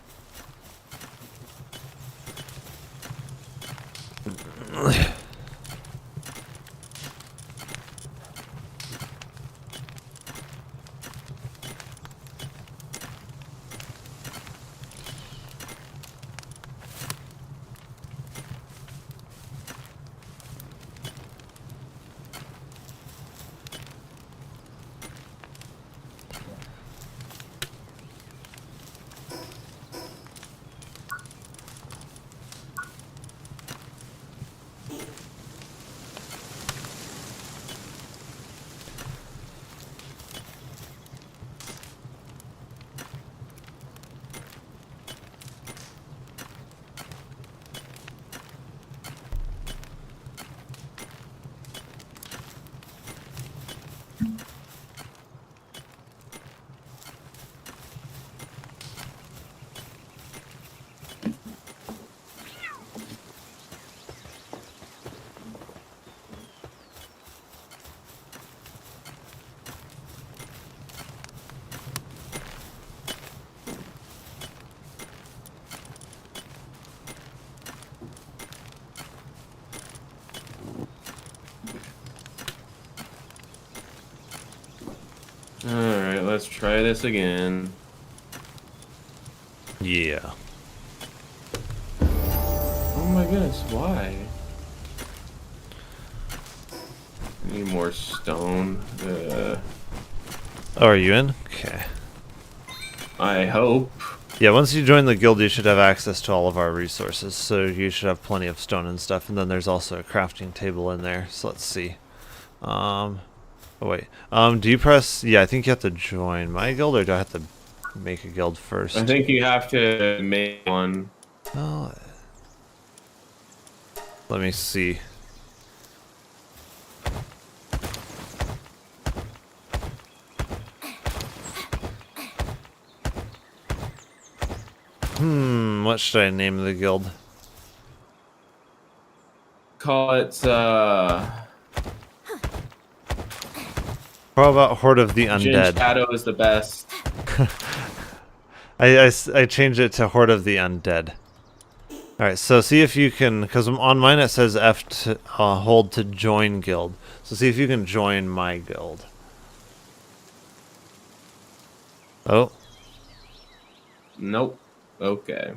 Alright, let's try this again. Yeah. Oh my goodness, why? I need more stone. Oh, are you in? Okay. I hope. Yeah, once you join the guild, you should have access to all of our resources. So you should have plenty of stone and stuff. And then there's also a crafting table in there. So let's see. Oh wait. Do you press? Yeah, I think you have to join my guild, or do I have to make a guild first? I think you have to make one. Oh, let me see. What should I name the guild? Call it How about Horde of the Jin Undead? Shadow is the best. I changed it to Horde of the Undead. Alright, so see if you can, because on mine it says F to hold to join guild. So see if you can join my guild. Oh. Nope. Okay.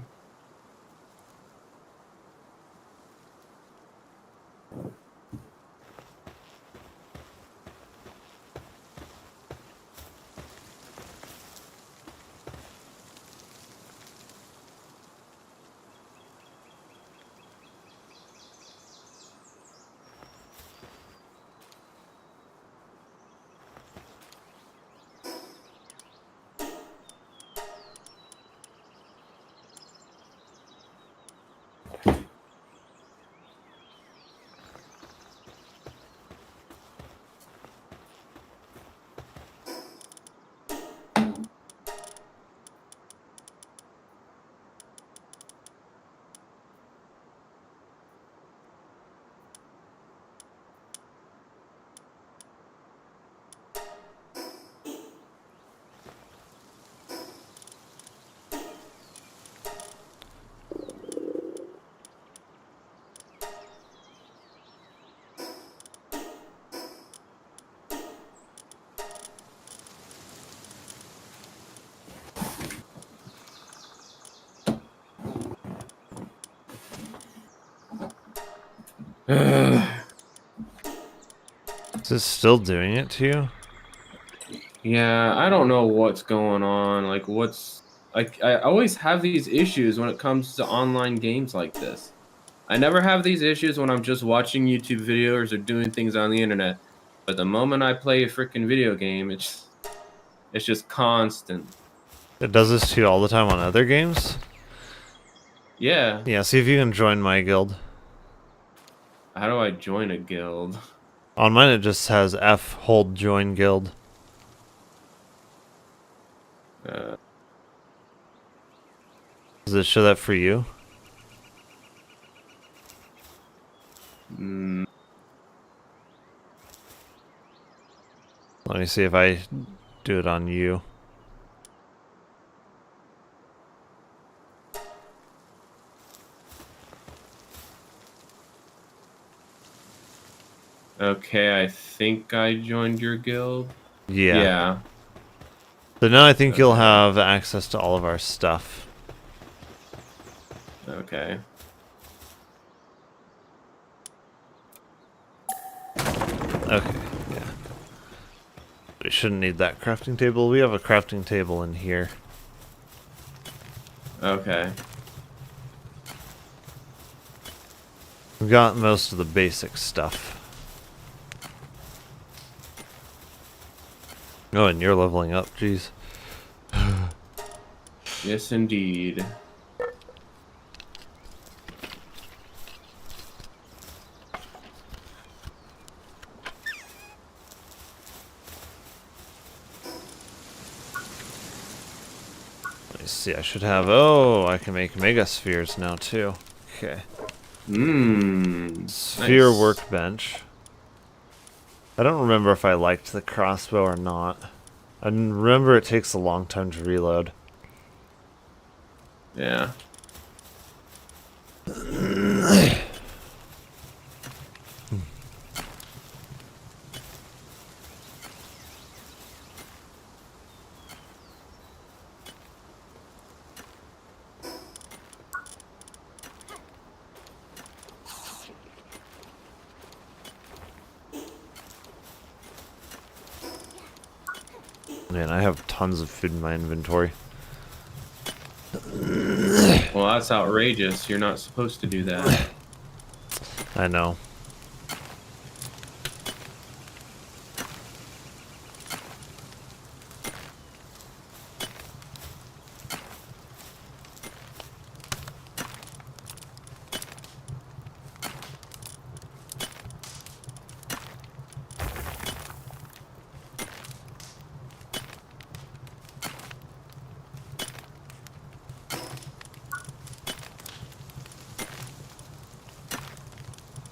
Is it still doing it to you? Yeah, I don't know what's going on. Like, I always have these issues when it comes to online games like this. I never have these issues when I'm just watching YouTube videos or doing things on the internet. But the moment I play a freaking video game, it's just constant. It does this to you all the time on other games? Yeah. Yeah, see if you can join my guild. How do I join a guild? On mine it just has F hold join guild. Does it show that for you? Mm, Let me see if I do it on you. okay, I think I joined your guild. Yeah. Yeah. So now I think you'll have access to all of our stuff. Okay. Okay, yeah. We shouldn't need that crafting table. We have a crafting table in here. Okay. We've got most of the basic stuff. Oh, and you're leveling up, jeez. Yes, indeed. Let me see, I should have... Oh, I can make mega spheres now, too. Okay. Sphere Nice. workbench. I don't remember if I liked the crossbow or not. I remember it takes a long time to reload. Yeah. Man, I have tons of food in my inventory. Well, that's outrageous. You're not supposed to do that. I know.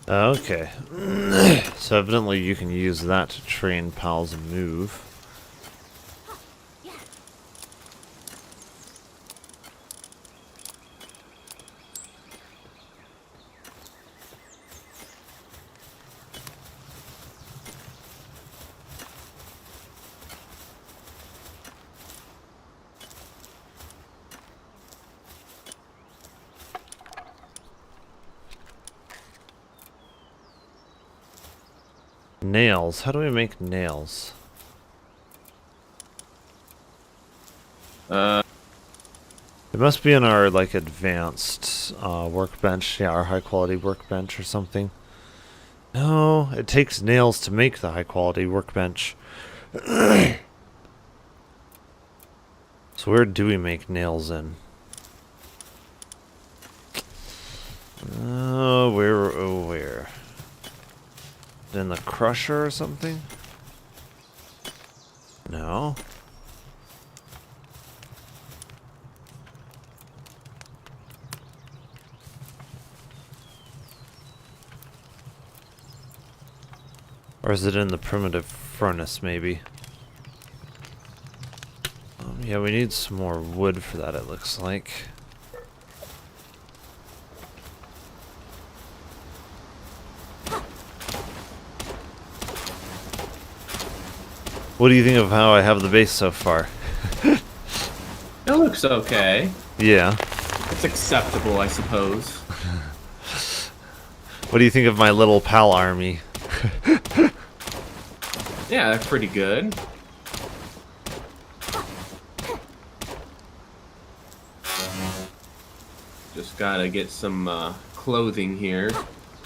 Okay. So evidently you can use that to train Pal's move. Nails. How do we make nails? It must be in our, like, advanced workbench. Yeah, our high-quality workbench or something. No, it takes nails to make the high-quality workbench. So where do we make nails in? Where? In the crusher or something? No. Or is it in the primitive furnace, maybe? Yeah, we need some more wood for that, it looks like. What do you think of how I have the base so far? It looks okay. Yeah. It's acceptable, I suppose. What do you think of my little pal army? Yeah, that's pretty good. Just gotta get some clothing here.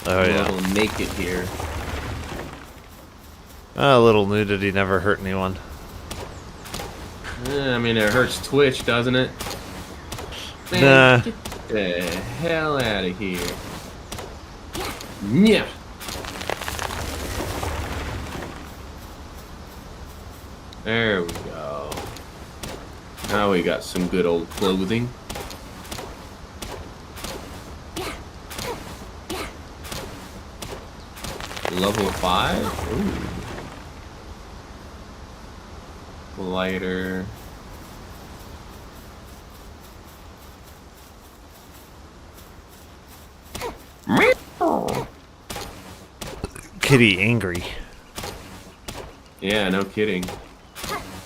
Oh, yeah. A little naked here. A little nudity never hurt anyone. I mean, it hurts Twitch, doesn't it? Man, Nah. get the hell out of here. Yeah. There we go. Now we got some good old clothing. Level 5? Ooh. Lighter. Kitty angry. Yeah, no kidding.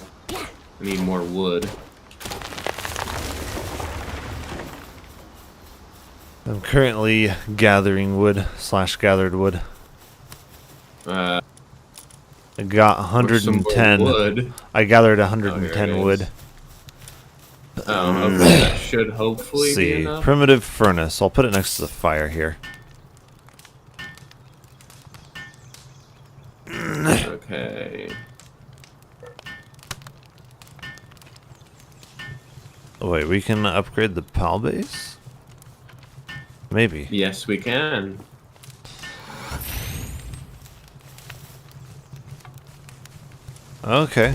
I need more wood. I'm currently gathering wood / gathered wood. I got Where's some more 110. wood? I gathered Oh, 110 here it wood. is. Okay, that should hopefully Let's be see, enough. primitive furnace. I'll put it next to the fire here. Okay. Oh, wait, we can upgrade the PAL base? Maybe. Yes, we can. Okay.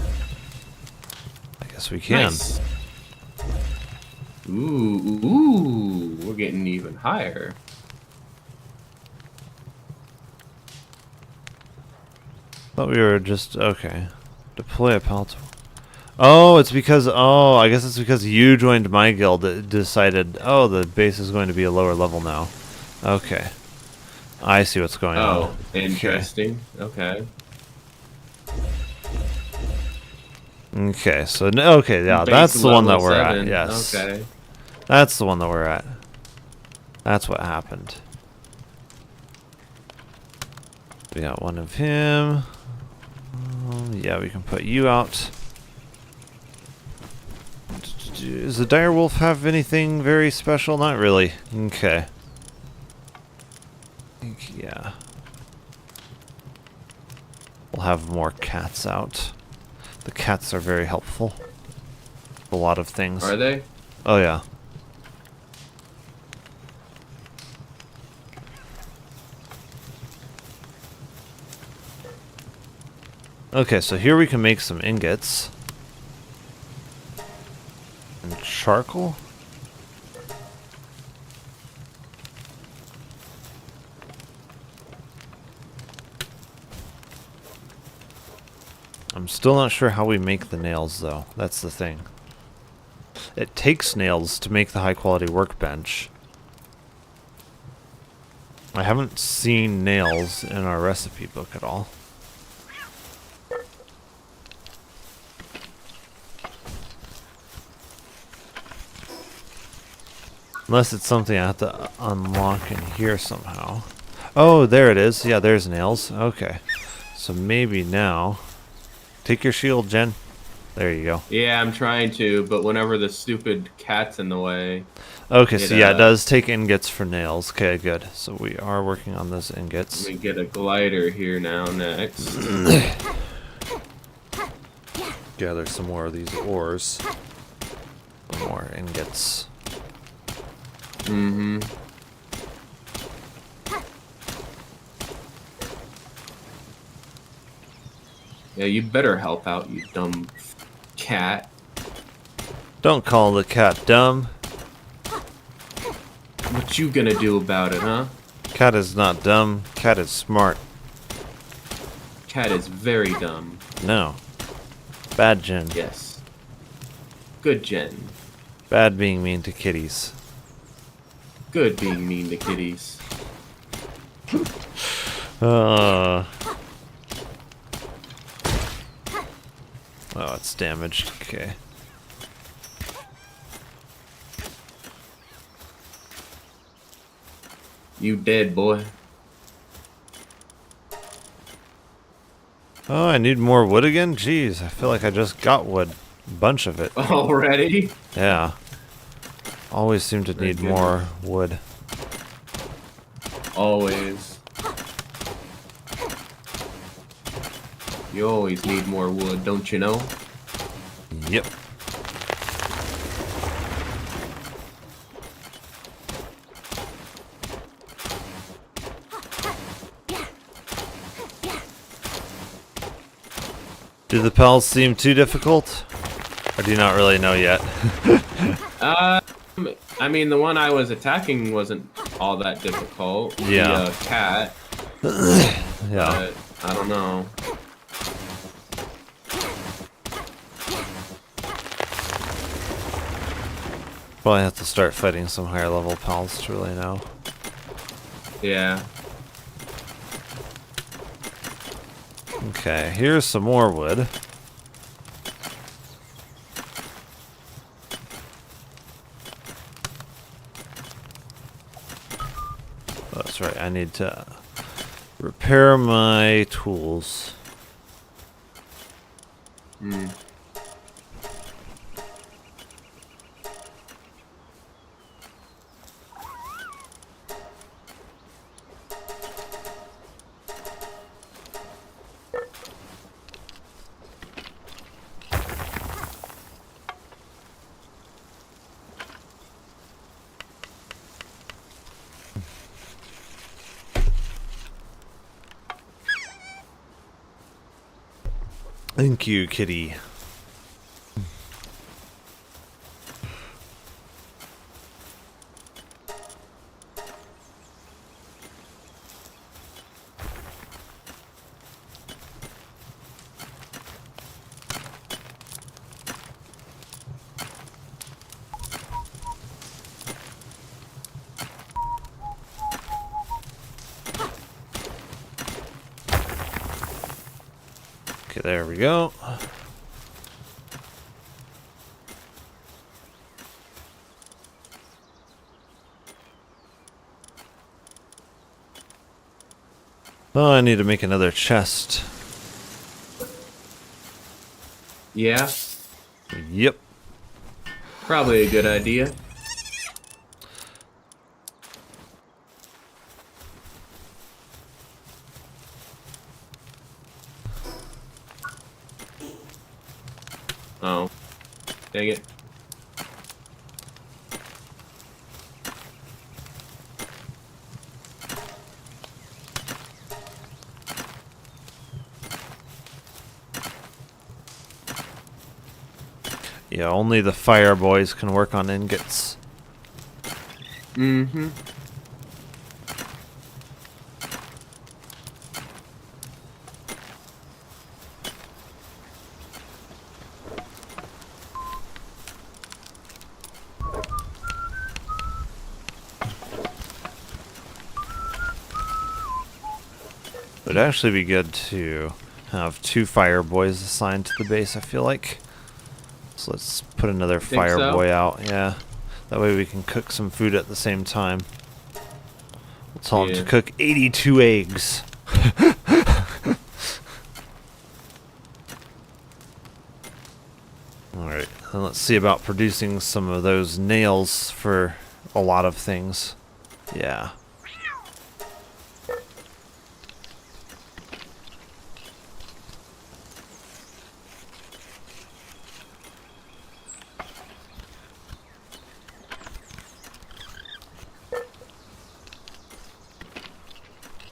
I guess we can. Nice. Ooh, we're getting even higher. Thought we were just okay. Deploy a PAL tool. Oh, it's because I guess it's because you joined my guild that decided, oh, the base is going to be a lower level now. Okay. I see what's going on. Oh, interesting. Okay. Okay, so okay, yeah, Base that's the one that level we're 7. at. Yes. Okay. That's the one that we're at. That's what happened. We got one of him. Yeah, we can put you out. Does the direwolf have anything very special? Not really. Okay. Yeah. We'll have more cats out. The cats are very helpful. A lot of things. Are they? Oh yeah. Okay, so here we can make some ingots. And charcoal? I'm still not sure how we make the nails, though. That's the thing. It takes nails to make the high-quality workbench. I haven't seen nails in our recipe book at all. Unless it's something I have to unlock in here somehow. Oh, there it is. Yeah, there's nails. Okay. So maybe now... Take your shield, Jen. There you go. Yeah, I'm trying to, but whenever the stupid cat's in the way... Okay, so yeah, it does take ingots for nails. Okay, good. So we are working on those ingots. Let me get a glider here now next. Gather some more of these ores. More ingots. Mm-hmm. Yeah, you better help out, you dumb cat. Don't call the cat dumb. What you gonna do about it, huh? Cat is not dumb. Cat is smart. Cat is very dumb. No. Bad Jen. Yes. Good Jen. Bad being mean to kitties. Good being mean to kitties. Oh, it's damaged. Okay. You dead, boy. Oh, I need more wood again? Jeez, I feel like I just got wood. A bunch of it. Already? Yeah. Always seem to need more wood. Always. You always need more wood, don't you know? Yep. Do the pals seem too difficult? Or do you not really know yet? I mean, the one I was attacking wasn't all that difficult. Yeah. The cat. Yeah. But I don't know. Probably have to start fighting some higher level pals to really know. Yeah. Okay, here's some more wood. Oh, that's right, I need to repair my tools. Hmm. Thank you, kitty. Okay, there we go. Oh, I need to make another chest. Yeah? Yep. Probably a good idea. Oh. Dang it. Yeah, only the fire boys can work on ingots. Mm-hmm. It would actually be good to have 2 fire boys assigned to the base, I feel like. So let's put another Think fire so? boy out, yeah. That way we can cook some food at the same time. We'll tell him to Yeah. cook 82 eggs. Alright, then let's see about producing some of those nails for a lot of things. Yeah.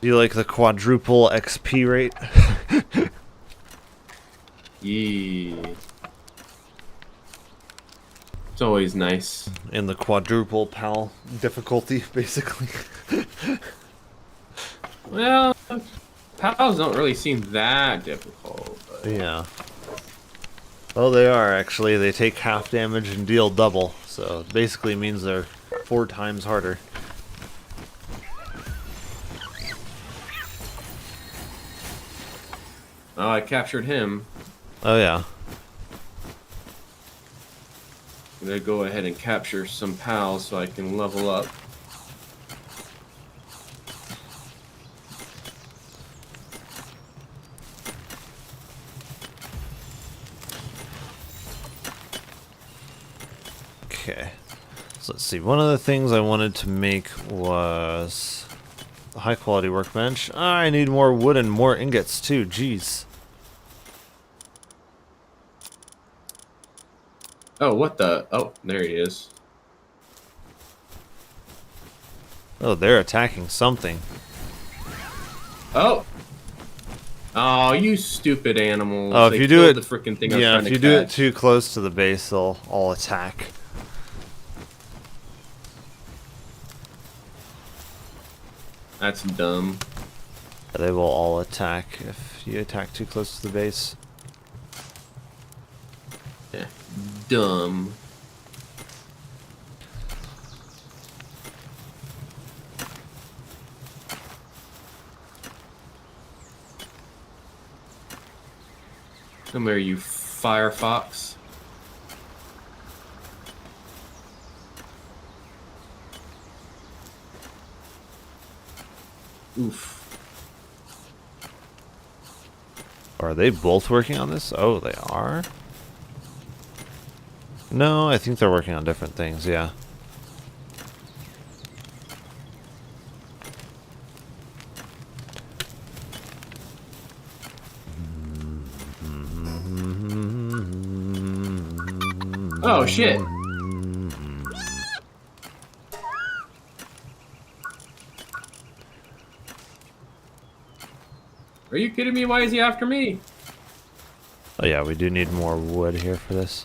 Do you like the quadruple XP rate? Yeah. It's always nice. In the quadruple PAL difficulty, basically. Well, pals don't really seem that difficult. But Yeah. Well, they are actually. They take half damage and deal double, so it basically means they're 4 times harder. oh, I captured him. Oh yeah. I'm gonna go ahead and capture some pals so I can level up. Okay. So let's see. One of the things I wanted to make was a high quality workbench. I need more wood and more ingots too. Jeez. Oh, what the? Oh, there he is. Oh, they're attacking something. Oh! Oh, you stupid animals. Oh, if They you do killed it, the freaking thing I was yeah, trying if to you do it catch. too close to the base, they'll all attack. That's dumb. They will all attack if you attack too close to the base. Yeah. Dumb. Come here, you firefox. Oof. Are they both working on this? Oh, they are? No, I think they're working on different things, yeah. Oh, shit. Are you kidding me? Why is he after me? Oh yeah, we do need more wood here for this.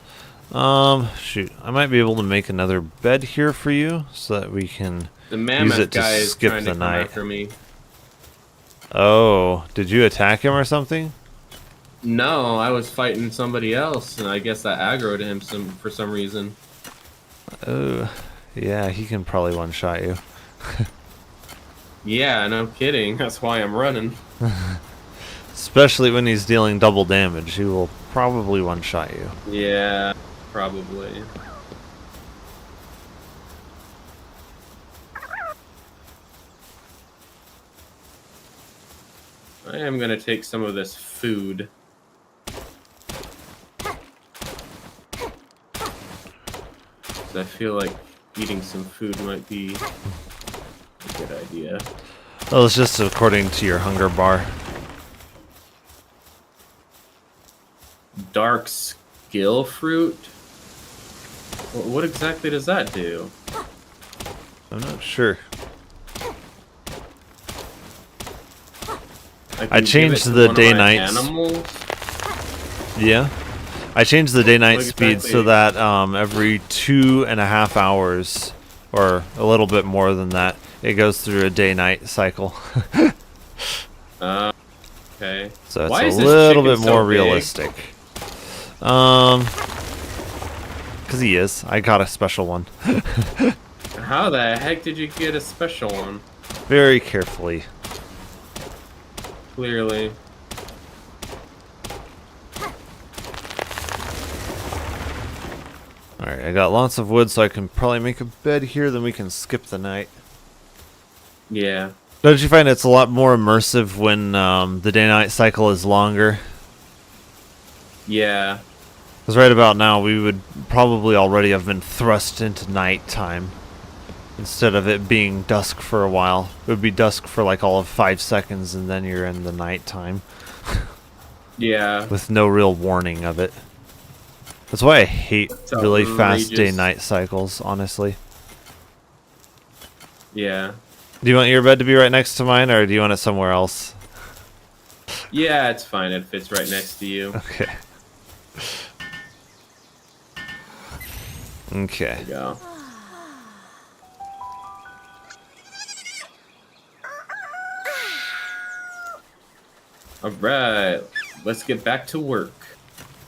Shoot. I might be able to make another bed here for you so that we can The use mammoth it to guy is skip trying the to come night. after me. Oh, did you attack him or something? No, I was fighting somebody else, and I guess I aggroed him for some reason. Oh, yeah, he can probably one-shot you. Yeah, no kidding. That's why I'm running. Especially when he's dealing double damage, he will probably one-shot you. Yeah, probably. I am gonna take some of this food. I feel like eating some food might be a good idea. Well, it's just according to your hunger bar. Dark skill fruit? What exactly does that do? I'm not sure. I I can give changed it to the one of my day-nights. animals? Yeah. I changed the day-night What speed so exactly? that every 2.5 hours, or a little bit more than that, it goes through a day-night cycle. Okay. So it's Why is a this little bit chicken so more big? realistic. Because he is. I got a special one. How the heck did you get a special one? Very carefully. Clearly. Alright, I got lots of wood, so I can probably make a bed here, then we can skip the night. Yeah. Don't you find it's a lot more immersive when the day-night cycle is longer? Yeah. Because right about now, we would probably already have been thrust into nighttime. Instead of it being dusk for a while. It would be dusk for like all of 5 seconds, and then you're in the nighttime. Yeah. With no real warning of it. That's why I hate It's really fast outrageous. day-night cycles, honestly. Yeah. Do you want your bed to be right next to mine, or do you want it somewhere else? Yeah, it's fine. It fits right next to you. Okay. Okay. There you go. Alright. Let's get back to work.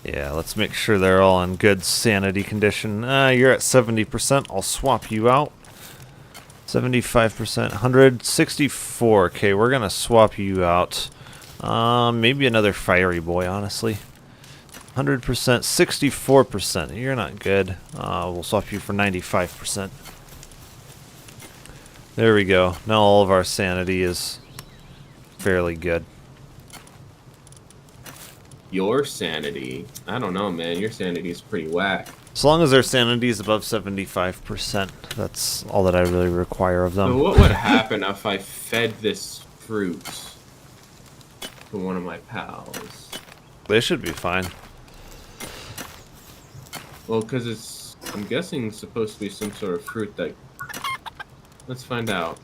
Yeah, let's make sure they're all in good sanity condition. You're at 70%. I'll swap you out. 75%. 164. Okay, we're going to swap you out. Maybe another fiery boy, honestly. 100%. 64%. You're not good. We'll swap you for 95%. There we go. Now all of our sanity is fairly good. Your sanity. I don't know, man. Your sanity is pretty whack. As long as their sanity is above 75%, that's all that I really require of them. So what would happen if I fed this fruit to one of my pals? They should be fine. Well, because it's, I'm guessing, supposed to be some sort of fruit that... Let's find out.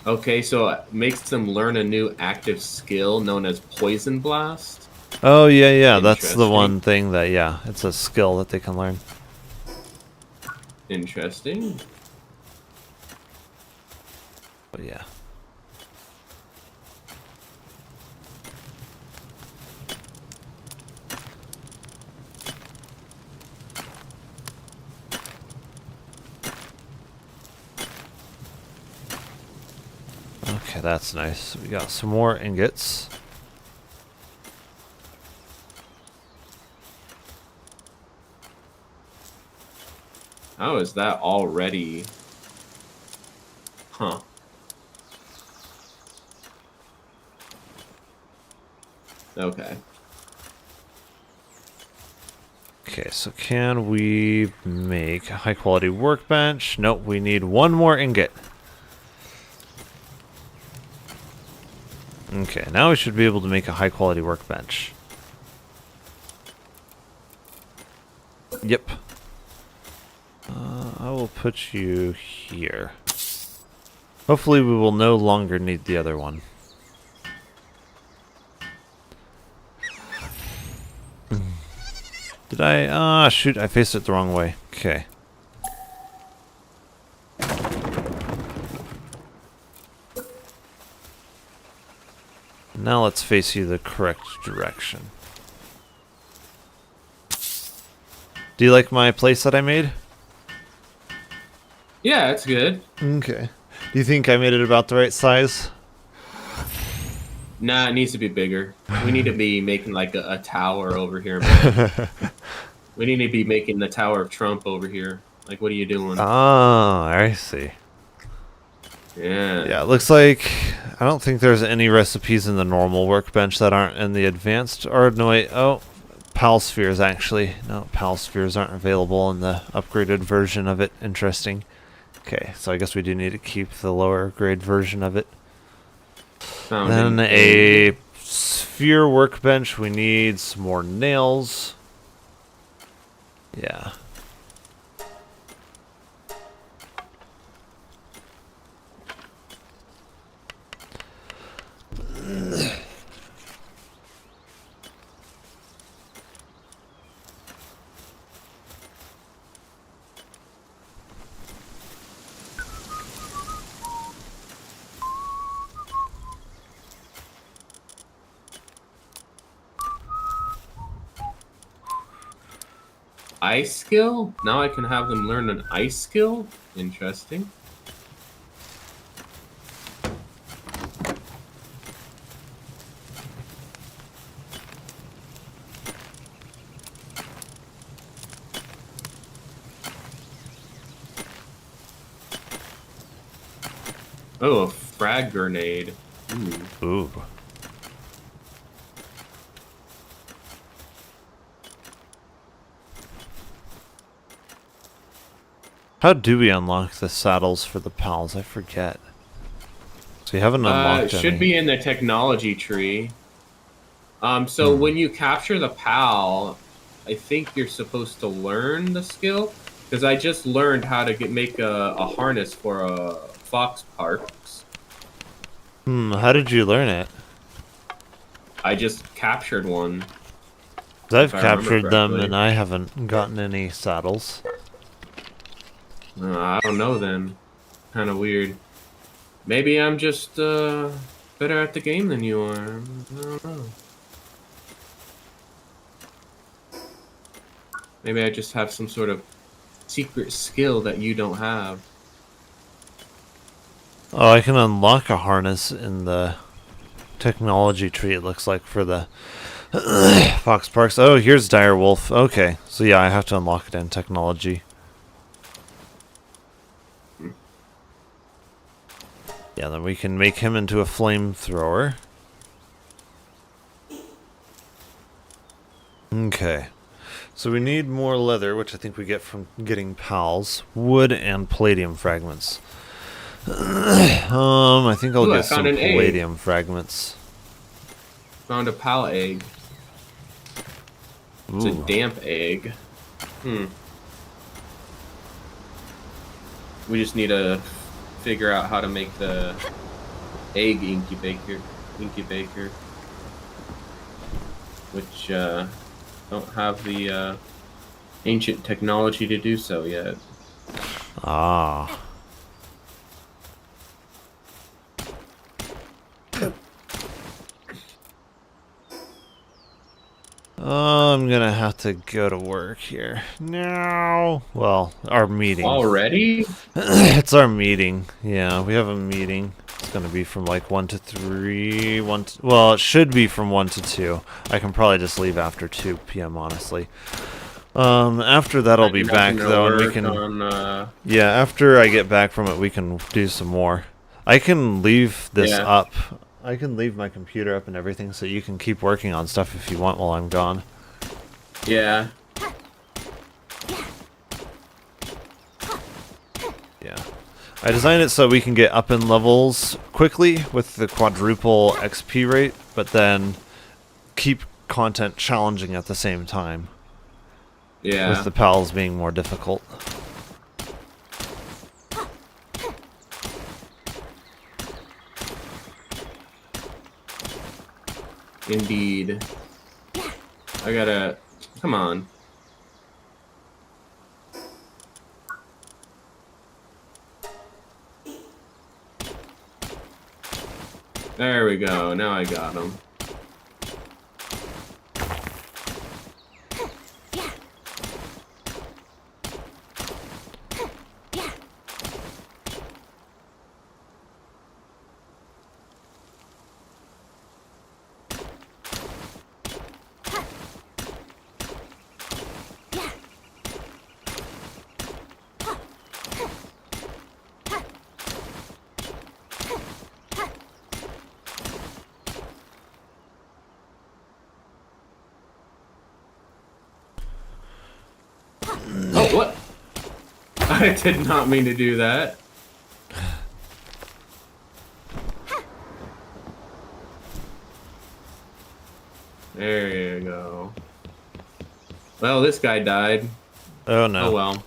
Okay, so it makes them learn a new active skill known as Poison Blast. Oh, yeah, that's the Interesting. one thing that, yeah, it's a skill that they can learn. Interesting. But yeah. Okay, that's nice. We got some more ingots. How is that already? Huh. Okay. Okay, so can we make a high quality workbench? Nope, we need one more ingot. Okay, now we should be able to make a high quality workbench. Yep. I will put you here. Hopefully we will no longer need the other one. Did I? Ah, shoot, I faced it the wrong way. Okay. Now let's face you the correct direction. Do you like my place that I made? Yeah, it's good. Okay. Do you think I made it about the right size? Nah, it needs to be bigger. We need to be making like a tower over here, man. We need to be making the Tower of Trump over here. Like, what are you doing? Oh, I see. Yeah. Yeah, it looks like I don't think there's any recipes in the normal workbench that aren't in the advanced. Or no, wait. Oh, Pal spheres, actually. No, Pal spheres aren't available in the upgraded version of it. Interesting. Okay, so I guess we do need to keep the lower grade version of it. Found Then an a sphere workbench. We need some more nails. Yeah. ice skill? Now I can have them learn an ice skill? Interesting. Oh, a frag grenade. Ooh. Ooh. How do we unlock the saddles for the pals? I forget. So we haven't unlocked It should any. be in the technology tree. So when you capture the PAL, I think you're supposed to learn the skill. Because I just learned how to make a harness for a fox parks. How did you learn it? I just captured one. 'Cause I've If I remember captured them correctly. and I haven't gotten any saddles. I don't know then. Kind of weird. Maybe I'm just better at the game than you are. I don't know. Maybe I just have some sort of secret skill that you don't have. Oh, I can unlock a harness in the technology tree, it looks like, for the Fox Parks. Oh, here's Direwolf. Okay, so yeah, I have to unlock it in technology. Yeah, then we can make him into a flamethrower. Okay. So we need more leather, which I think we get from getting pals, wood, and palladium fragments. I think I'll Ooh, I get some found an egg. palladium fragments. Found a PAL egg. It's a Ooh. damp egg. We just need to figure out how to make the egg incubator, which don't have the ancient technology to do so yet. Ah. I'm gonna have to go to work here. No. Well, our meeting. Already? It's our meeting. Yeah, we have a meeting. It's gonna be from like 1 to 3. Well, it should be from 1 to 2. I can probably just leave after 2 p.m. honestly. After that I'll be back though, and we can. Yeah, after I get back from it, we can do some more. I can leave this up. I can leave my computer up and everything, so you can keep working on stuff if you want while I'm gone. Yeah. Yeah. I designed it so we can get up in levels quickly with the quadruple XP rate, but then keep content challenging at the same time. Yeah. With the pals being more difficult. Indeed. I gotta... Come on. There we go. Now I got him. What? I did not mean to do that. There you go. Well, this guy died. Oh no. Oh well.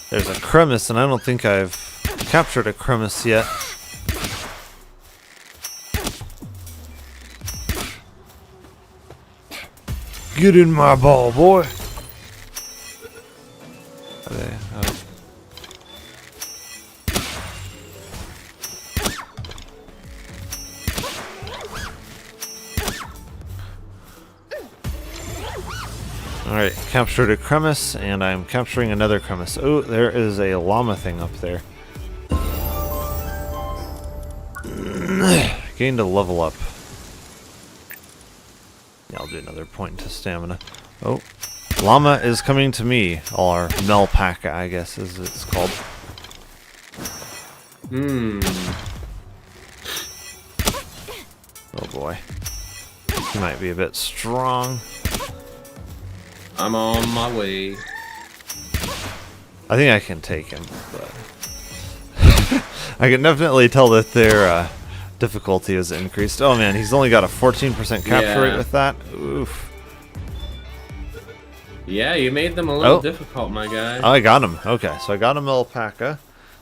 There's a cremis, and I don't think I've captured a cremis yet. Get in my ball, boy. Okay, Alright, captured a cremis, and I'm capturing another cremis. Oh, there is a llama thing up there. Gained a level up. Yeah, I'll do another point to stamina. Oh, llama is coming to me. Or Melpaca, I guess, as it's called. Oh boy. He might be a bit strong. I'm on my way. I think I can take him, but I can definitely tell that their difficulty is increased. Oh man, he's only got a 14% capture rate with that. Oof. Yeah, you made them a little difficult, my guy. Oh, I got him. Okay, so I got him alpaca.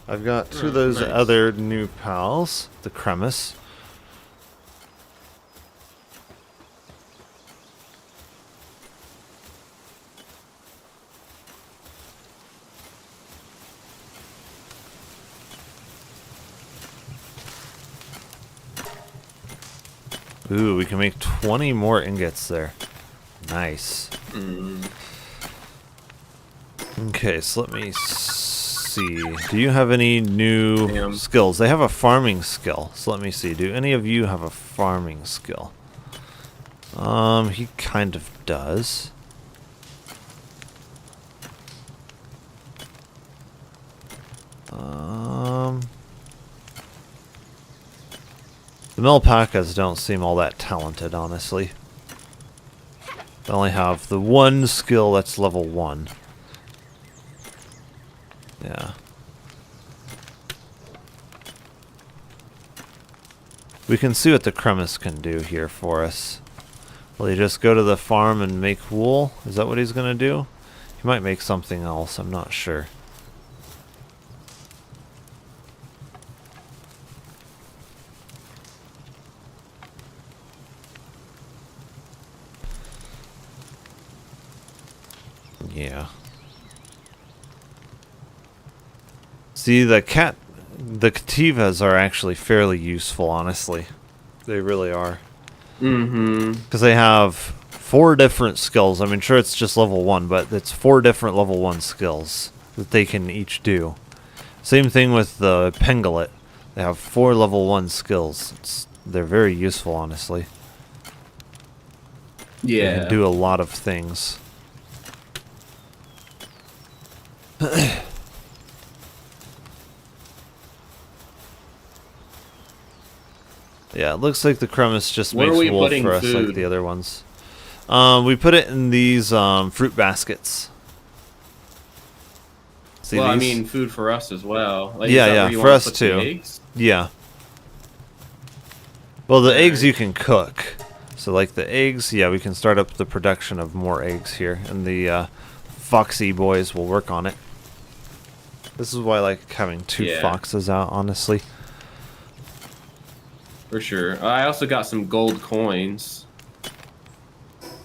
I've got two of those other new pals, the cremis. Ooh, we can make 20 more ingots there. Nice. Okay, so let me see. Do you have any new skills? They have a farming skill. So let me see. Do any of you have a farming skill? He kind of does. The Melpacas don't seem all that talented, honestly. They only have the one skill that's level 1. Yeah. We can see what the cremis can do here for us. Will he just go to the farm and make wool? Is that what he's gonna do? He might make something else, I'm not sure. Yeah. See, the Cativas are actually fairly useful, honestly. They really are. Because they have 4 different skills. I mean, sure, it's just level 1, but it's 4 different level 1 skills that they can each do. Same thing with the Pengulet. They have 4 level 1 skills. They're very useful, honestly. Yeah. They can do a lot of things. Yeah, it looks like the cremis just makes wool for us like the other ones. We put it in these fruit baskets. See well, these? I mean, food for us as well. Like, yeah, for us too. Yeah. Well, the eggs you can cook. So, like the eggs, yeah, we can start up the production of more eggs here, and the Foxy boys will work on it. This is why I like having 2 foxes out, honestly. For sure. I also got some gold coins.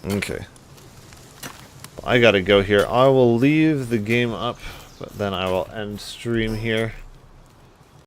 Okay. I gotta go here. I will leave the game up, but then I will end stream here.